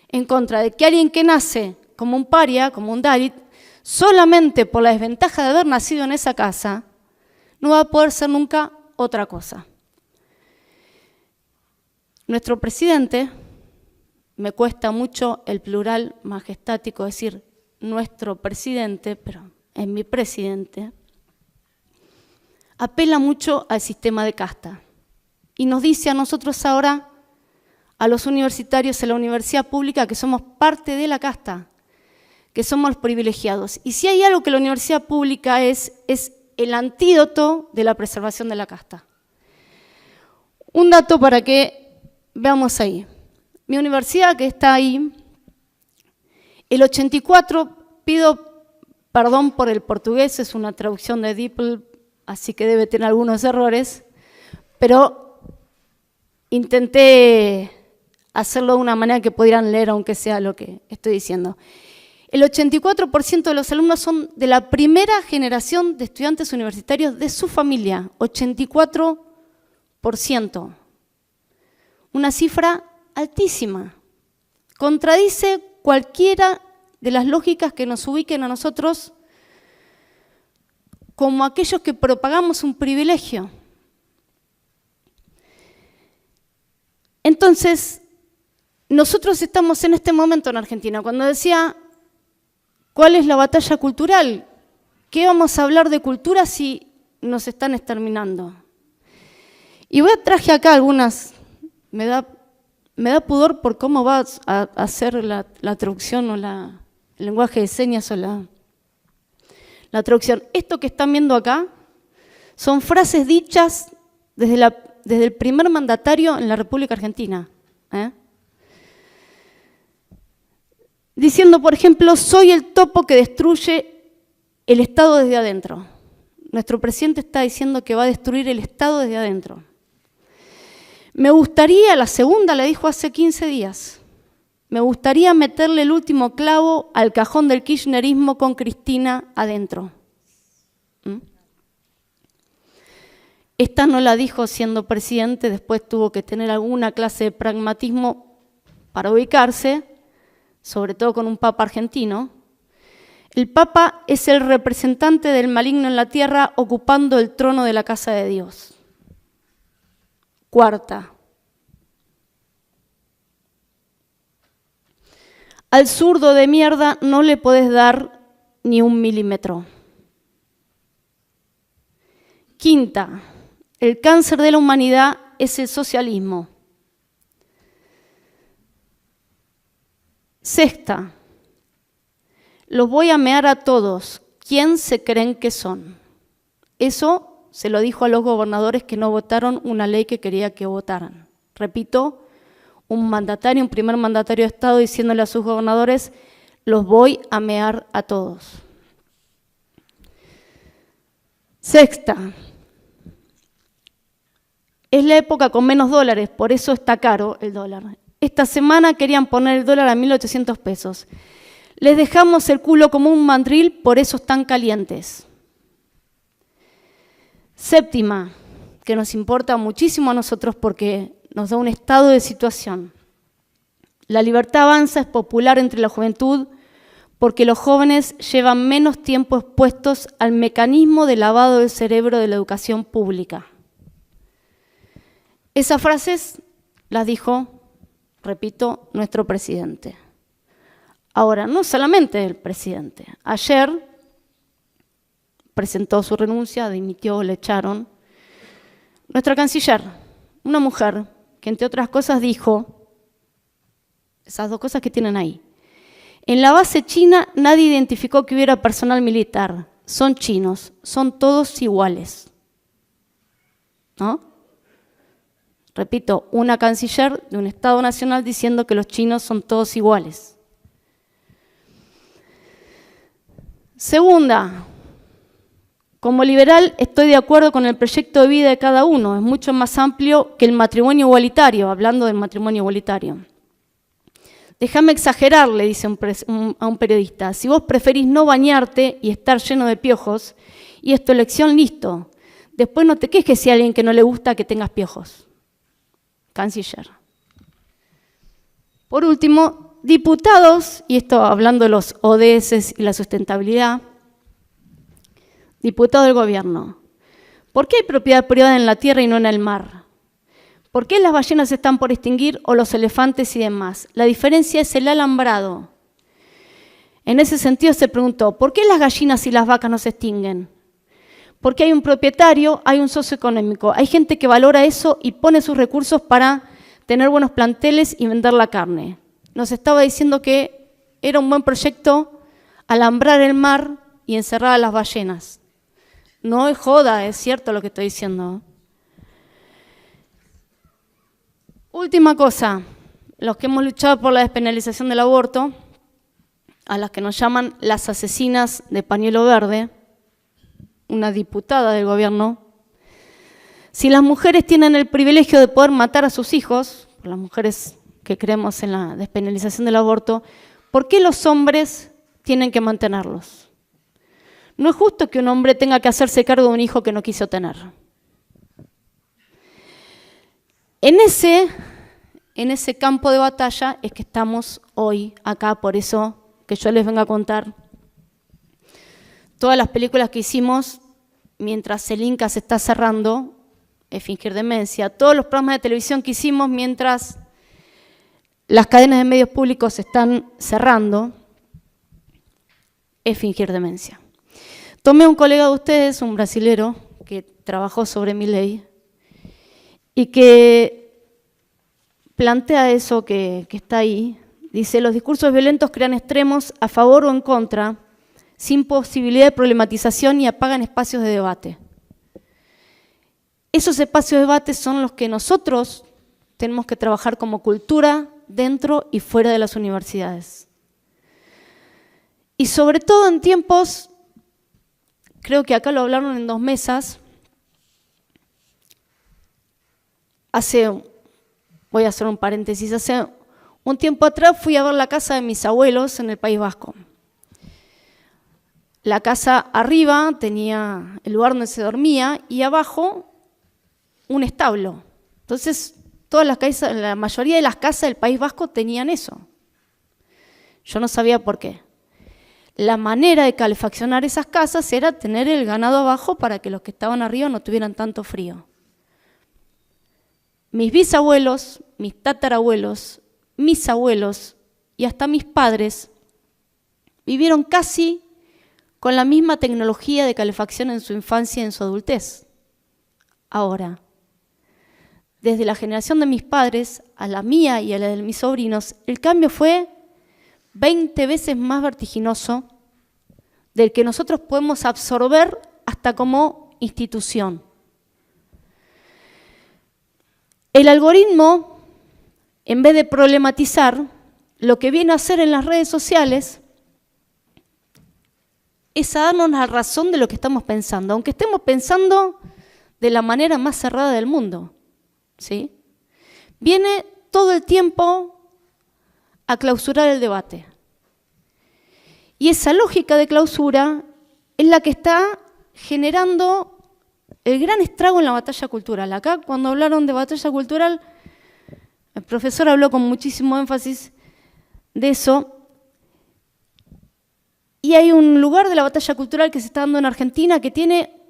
S7: en contra de que alguien que nace como un paria, como un dalit, solamente por la desventaja de haber nacido en esa casa, no va a poder ser nunca otra cosa. Nuestro presidente, me cuesta mucho el plural majestático decir nuestro presidente, pero es mi presidente, apela mucho al sistema de casta y nos dice a nosotros ahora, a los universitarios, a la universidad pública, que somos parte de la casta, que somos los privilegiados. Y si hay algo que la universidad pública es el antídoto de la preservación de la casta. Un dato para que veamos ahí. Mi universidad, que está ahí, el 84, pido perdón por el portugués, es una traducción de DeepL, así que debe tener algunos errores, pero intenté hacerlo de una manera que pudieran leer, aunque sea lo que estoy diciendo. El 84% de los alumnos son de la primera generación de estudiantes universitarios de su familia, 84%. Una cifra altísima. Contradice cualquiera de las lógicas que nos ubiquen a nosotros como aquellos que propagamos un privilegio. Entonces, nosotros estamos en este momento en Argentina. Cuando decía, ¿cuál es la batalla cultural? ¿Qué vamos a hablar de cultura si nos están exterminando? Y traje acá algunas, me da pudor por cómo va a hacer la traducción o el lenguaje de señas o la traducción. Esto que están viendo acá son frases dichas desde el primer mandatario en la República Argentina. diciendo, por ejemplo, soy el topo que destruye el Estado desde adentro. Nuestro presidente está diciendo que va a destruir el Estado desde adentro. Me gustaría, la segunda la dijo hace 15 días, me gustaría meterle el último clavo al cajón del kirchnerismo con Cristina adentro. Esta no la dijo siendo presidente, después tuvo que tener alguna clase de pragmatismo para ubicarse, sobre todo con un papa argentino. El papa es el representante del maligno en la tierra ocupando el trono de la casa de Dios. Cuarta. Al zurdo de mierda no le podés dar ni 1 milímetro. Quinta. El cáncer de la humanidad es el socialismo. Sexta. Los voy a mear a todos. ¿Quién se creen que son? Eso se lo dijo a los gobernadores que no votaron una ley que quería que votaran. Repito, un primer mandatario de Estado diciéndole a sus gobernadores, los voy a mear a todos. Sexta. Es la época con menos dólares, por eso está caro el dólar. Esta semana querían poner el dólar a 1.800 pesos. Les dejamos el culo como un mandril, por eso están calientes. Séptima, que nos importa muchísimo a nosotros porque nos da un estado de situación. La libertad avanza es popular entre la juventud porque los jóvenes llevan menos tiempo expuestos al mecanismo de lavado del cerebro de la educación pública. Esas frases las dijo, repito, nuestro presidente. Ahora, no solamente el presidente. Ayer presentó su renuncia, dimitió, le echaron. Nuestra canciller, una mujer que entre otras cosas dijo, esas dos cosas que tienen ahí. En la base china nadie identificó que hubiera personal militar. Son chinos, son todos iguales. ¿No? Repito, una canciller de un Estado nacional diciendo que los chinos son todos iguales. Segunda, como liberal estoy de acuerdo con el proyecto de vida de cada uno, es mucho más amplio que el matrimonio igualitario, hablando del matrimonio igualitario. Déjame exagerar, le dice a un periodista, si vos preferís no bañarte y estar lleno de piojos, y es tu elección, listo. Después no te quejes si a alguien que no le gusta que tengas piojos. Canciller. Por último, diputados, y esto hablando de los ODS y la sustentabilidad, diputados del gobierno, ¿por qué hay propiedad privada en la tierra y no en el mar? ¿Por qué las ballenas están por extinguir o los elefantes y demás? La diferencia es el alambrado. En ese sentido se preguntó, ¿por qué las gallinas y las vacas no se extinguen? Porque hay un propietario, hay un socio económico, hay gente que valora eso y pone sus recursos para tener buenos planteles y vender la carne. Nos estaba diciendo que era un buen proyecto alambrar el mar y encerrar a las ballenas. No es joda, es cierto lo que estoy diciendo. Última cosa, los que hemos luchado por la despenalización del aborto, a las que nos llaman las asesinas de pañuelo verde, una diputada del gobierno, si las mujeres tienen el privilegio de poder matar a sus hijos, las mujeres que creemos en la despenalización del aborto, ¿por qué los hombres tienen que mantenerlos? No es justo que un hombre tenga que hacerse cargo de un hijo que no quiso tener. En ese campo de batalla es que estamos hoy acá, por eso que yo les vengo a contar todas las películas que hicimos mientras el Inca se está cerrando, es fingir demencia, todos los programas de televisión que hicimos mientras las cadenas de medios públicos se están cerrando, es fingir demencia. Tomé a un colega de ustedes, un brasilero, que trabajó sobre mi ley y que plantea eso que está ahí. Dice, los discursos violentos crean extremos a favor o en contra, sin posibilidad de problematización y apagan espacios de debate. Esos espacios de debate son los que nosotros tenemos que trabajar como cultura dentro y fuera de las universidades. Y sobre todo en tiempos, creo que acá lo hablaron en 2 mesas, voy a hacer un paréntesis, hace un tiempo atrás fui a ver la casa de mis abuelos en el País Vasco. La casa arriba tenía el lugar donde se dormía y abajo un establo. Entonces, la mayoría de las casas del País Vasco tenían eso. Yo no sabía por qué. La manera de calefaccionar esas casas era tener el ganado abajo para que los que estaban arriba no tuvieran tanto frío. Mis bisabuelos, mis tatarabuelos, mis abuelos y hasta mis padres vivieron casi con la misma tecnología de calefacción en su infancia y en su adultez. Ahora, desde la generación de mis padres a la mía y a la de mis sobrinos, el cambio fue 20 veces más vertiginoso del que nosotros podemos absorber hasta como institución. El algoritmo, en vez de problematizar, lo que viene a hacer en las redes sociales es a darnos la razón de lo que estamos pensando, aunque estemos pensando de la manera más cerrada del mundo, ¿sí? Viene todo el tiempo a clausurar el debate. Y esa lógica de clausura es la que está generando el gran estrago en la batalla cultural. Acá, cuando hablaron de batalla cultural, el profesor habló con muchísimo énfasis de eso. Y hay un lugar de la batalla cultural que se está dando en Argentina que tiene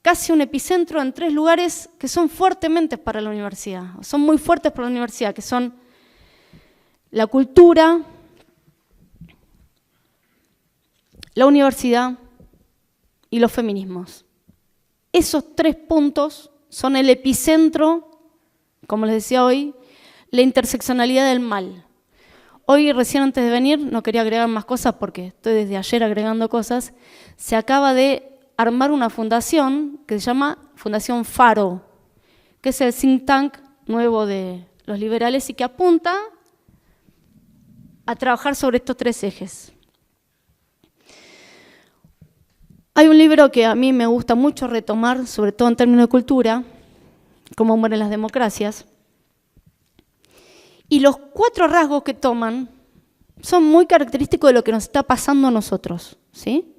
S7: casi un epicentro en 3 lugares que son fuertemente para la universidad, son muy fuertes para la universidad, que son la cultura, la universidad y los feminismos. Esos 3 puntos son el epicentro, como les decía hoy, la interseccionalidad del mal. Hoy, recién antes de venir, no quería agregar más cosas porque estoy desde ayer agregando cosas, se acaba de armar una fundación que se llama Fundación Faro, que es el think tank nuevo de los liberales y que apunta a trabajar sobre estos 3 ejes. Hay un libro que a mí me gusta mucho retomar, sobre todo en términos de cultura, Cómo mueren las democracias. Y los 4 rasgos que toman son muy característicos de lo que nos está pasando a nosotros, ¿sí?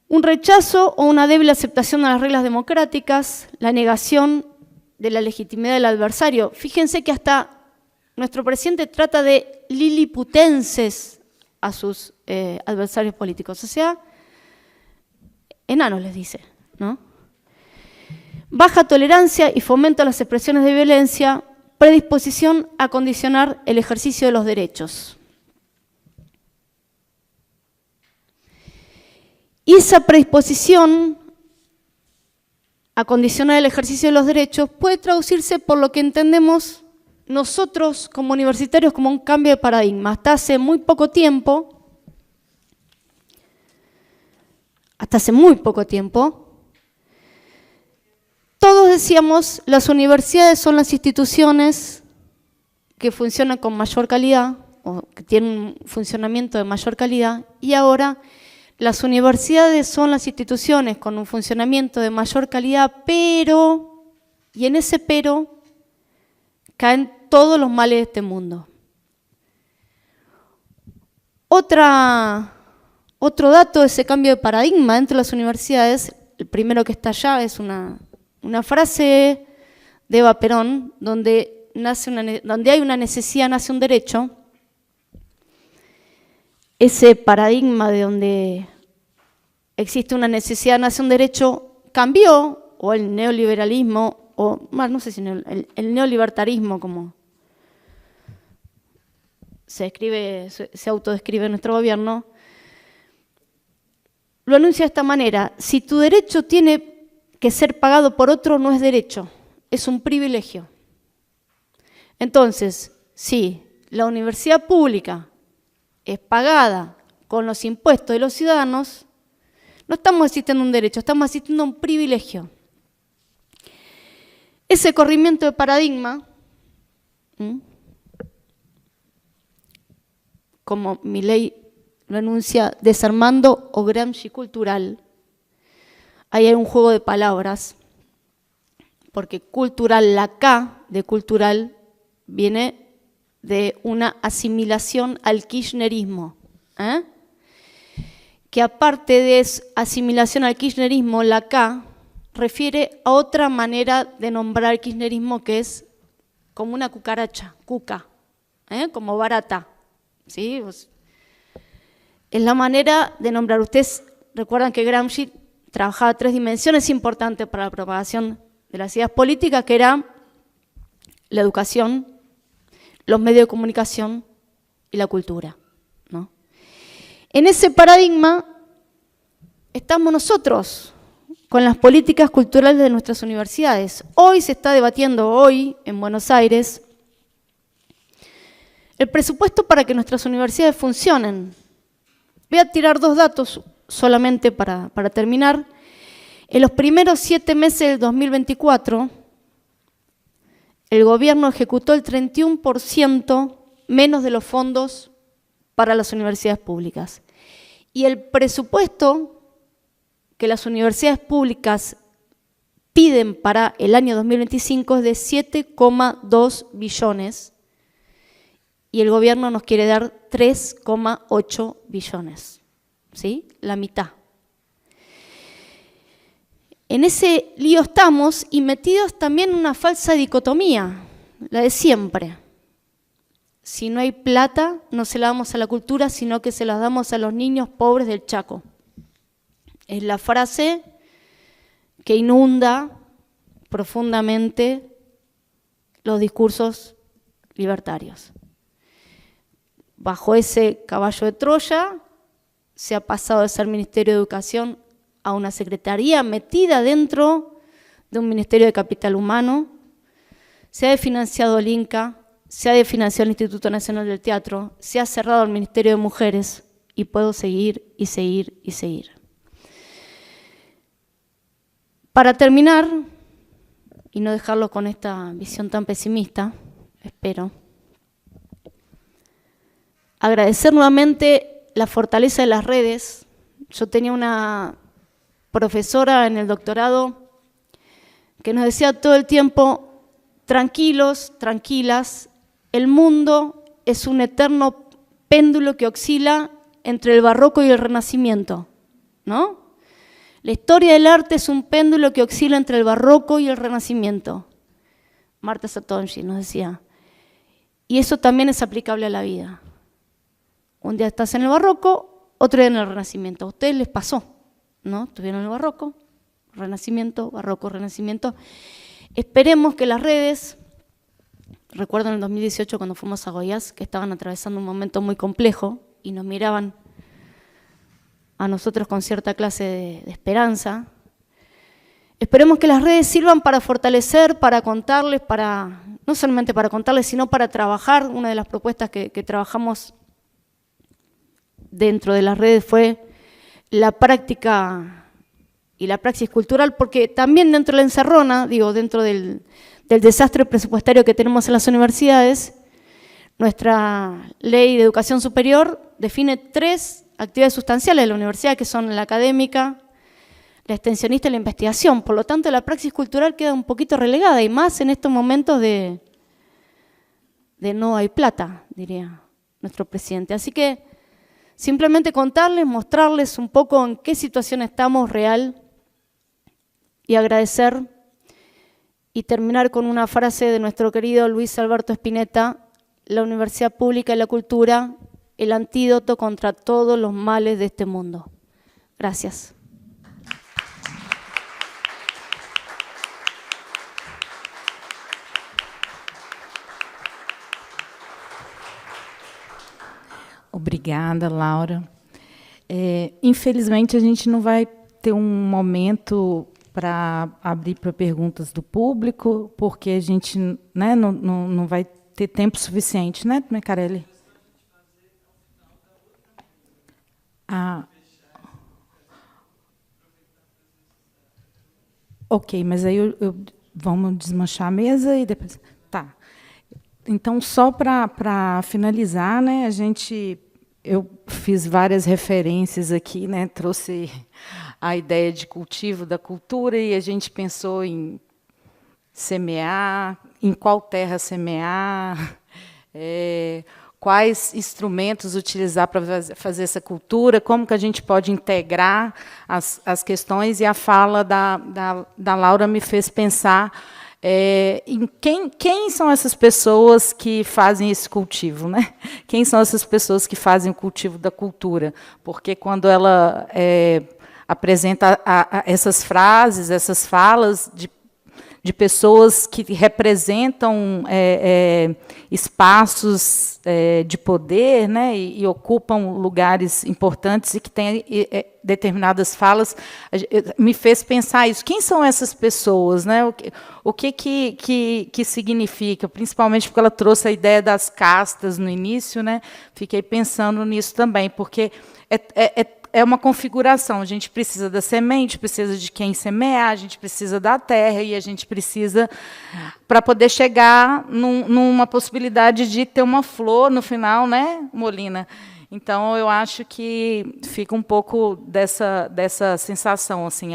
S7: Un rechazo o una débil aceptación de las reglas democráticas, la negación de la legitimidad del adversario. Fíjense que hasta nuestro presidente trata de liliputenses a sus adversarios políticos, o sea, enanos les dice, ¿no? Baja tolerancia y fomento a las expresiones de violencia, predisposición a condicionar el ejercicio de los derechos. Y esa predisposición a condicionar el ejercicio de los derechos puede traducirse por lo que entendemos nosotros como universitarios como un cambio de paradigma. Hasta hace muy poco tiempo, todos decíamos, las universidades son las instituciones que funcionan con mayor calidad o que tienen un funcionamiento de mayor calidad y ahora las universidades son las instituciones con un funcionamiento de mayor calidad, pero, y en ese pero, caen todos los males de este mundo. Otro dato de ese cambio de paradigma dentro de las universidades, el primero que está allá es una frase de Eva Perón, donde hay una necesidad, nace un derecho. Ese paradigma de donde existe una necesidad, nace un derecho, cambió, o el neoliberalismo, o más, no sé si el neolibertarismo, como se autodescribe nuestro gobierno, lo anuncia de esta manera: si tu derecho tiene que ser pagado por otro, no es derecho, es un privilegio. Entonces, si la universidad pública es pagada con los impuestos de los ciudadanos, no estamos asistiendo a un derecho, estamos asistiendo a un privilegio. Ese corrimiento de paradigma, como Milei lo enuncia desarmando o Gramsci cultural. Ahí hay un juego de palabras, porque cultural, la K de cultural, viene de una asimilación al kirchnerismo. Que aparte de asimilación al kirchnerismo, la K refiere a otra manera de nombrar el kirchnerismo que es como una cucaracha, cuca, como barata. ¿Sí? Es la manera de nombrar. Ustedes recuerdan que Gramsci trabajaba 3 dimensiones importantes para la propagación de las ideas políticas, que eran la educación, los medios de comunicación y la cultura, ¿no? En ese paradigma estamos nosotros, con las políticas culturales de nuestras universidades. Hoy se está debatiendo, en Buenos Aires, el presupuesto para que nuestras universidades funcionen. Voy a tirar 2 datos solamente para terminar. En los primeros 7 meses del 2024, el gobierno ejecutó el 31% menos de los fondos para las universidades públicas. Y el presupuesto que las universidades públicas piden para el año 2025 es de 7,2 billones y el gobierno nos quiere dar 3,8 billones, ¿sí? La mitad. En ese lío estamos y metidos también en una falsa dicotomía, la de siempre. Si no hay plata, no se la damos a la cultura, sino que se la damos a los niños pobres del Chaco. Es la frase que inunda profundamente los discursos libertarios. Bajo ese caballo de Troya se ha pasado de ser Ministerio de Educación a una secretaría metida dentro de un Ministerio de Capital Humano. Se ha desfinanciado el INCA, se ha desfinanciado el Instituto Nacional del Teatro, se ha cerrado el Ministerio de Mujeres y puedo seguir y seguir y seguir. Para terminar, y no dejarlo con esta visión tan pesimista, espero, agradecer nuevamente la fortaleza de las redes. Yo tenía una profesora en el doctorado que nos decía todo el tiempo, tranquilos, tranquilas, el mundo es un eterno péndulo que oscila entre el barroco y el renacimiento, ¿no? La historia del arte es un péndulo que oscila entre el barroco y el renacimiento. Marta Satongi nos decía. Y eso también es aplicable a la vida. Un día estás en el barroco, otro día en el renacimiento. A ustedes les pasó, ¿no? Estuvieron en el barroco, renacimiento, barroco, renacimiento. Esperemos que las redes, recuerdo en el 2018 cuando fuimos a Goiás, que estaban atravesando un momento muy complejo y nos miraban a nosotros con cierta clase de esperanza. Esperemos que las redes sirvan para fortalecer, para contarles, no solamente para contarles, sino para trabajar. Una de las propuestas que trabajamos dentro de las redes fue la práctica y la praxis cultural, porque también dentro de la encerrona, dentro del desastre presupuestario que tenemos en las universidades, nuestra ley de educación superior define 3 actividades sustanciales de la universidad, que son la académica, la extensionista y la investigación. Por lo tanto, la praxis cultural queda un poquito relegada, y más en estos momentos de no hay plata, diría nuestro presidente. Así que simplemente contarles, mostrarles un poco en qué situación estamos real y agradecer y terminar con una frase de nuestro querido Luis Alberto Spinetta: la universidad pública y la cultura, el antídoto contra todos los males de este mundo. Gracias.
S1: Obrigada, Laura. Infelizmente, a gente não vai ter um momento para abrir para perguntas do público, porque a gente, né, não vai ter tempo suficiente, né, Mecarelli? Ok, mas aí vamos desmanchar a mesa e depois... Tá. Então, só para finalizar, né, a gente eu fiz várias referências aqui, né? Trouxe a ideia de cultivo da cultura e a gente pensou em semear, em qual terra semear, quais instrumentos utilizar para fazer essa cultura, como que a gente pode integrar as questões, e a fala da Laura me fez pensar em quem são essas pessoas que fazem esse cultivo, né? Quem são essas pessoas que fazem o cultivo da cultura? Porque quando ela apresenta essas frases, essas falas de pessoas que representam espaços de poder, né, e ocupam lugares importantes e que têm determinadas falas, me fez pensar isso. Quem são essas pessoas, né? O que significa? Principalmente porque ela trouxe a ideia das castas no início, né? Fiquei pensando nisso também, porque é uma configuração. A gente precisa da semente, precisa de quem semear, a gente precisa da terra, e a gente precisa para poder chegar numa possibilidade de ter uma flor no final, né, Molina? Então, eu acho que fica um pouco dessa sensação, assim,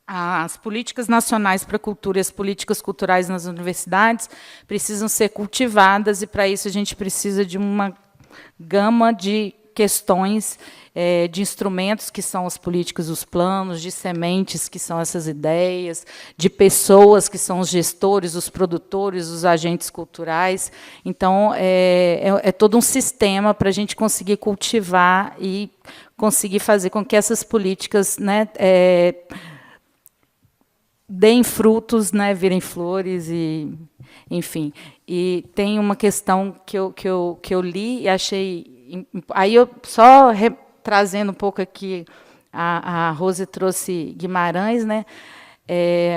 S1: as políticas nacionais para a cultura e as políticas culturais nas universidades precisam ser cultivadas, e, para isso, a gente precisa de uma gama de questões, de instrumentos, que são as políticas, os planos, de sementes, que são essas ideias, de pessoas, que são os gestores, os produtores, os agentes culturais. Então, é todo um sistema para a gente conseguir cultivar e conseguir fazer com que essas políticas, né, deem frutos, né, virem flores, e, enfim. E tem uma questão que eu li e achei... Aí, eu só trazendo um pouco aqui, a Rose trouxe Guimarães, né?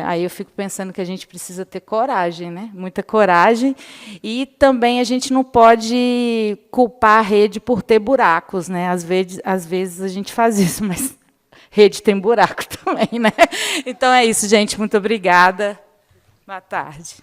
S1: Aí eu fico pensando que a gente precisa ter coragem, né? Muita coragem, e também a gente não pode culpar a rede por ter buracos, né? Às vezes a gente faz isso, mas rede tem buraco também, né? Então é isso, gente. Muito obrigada. Boa tarde.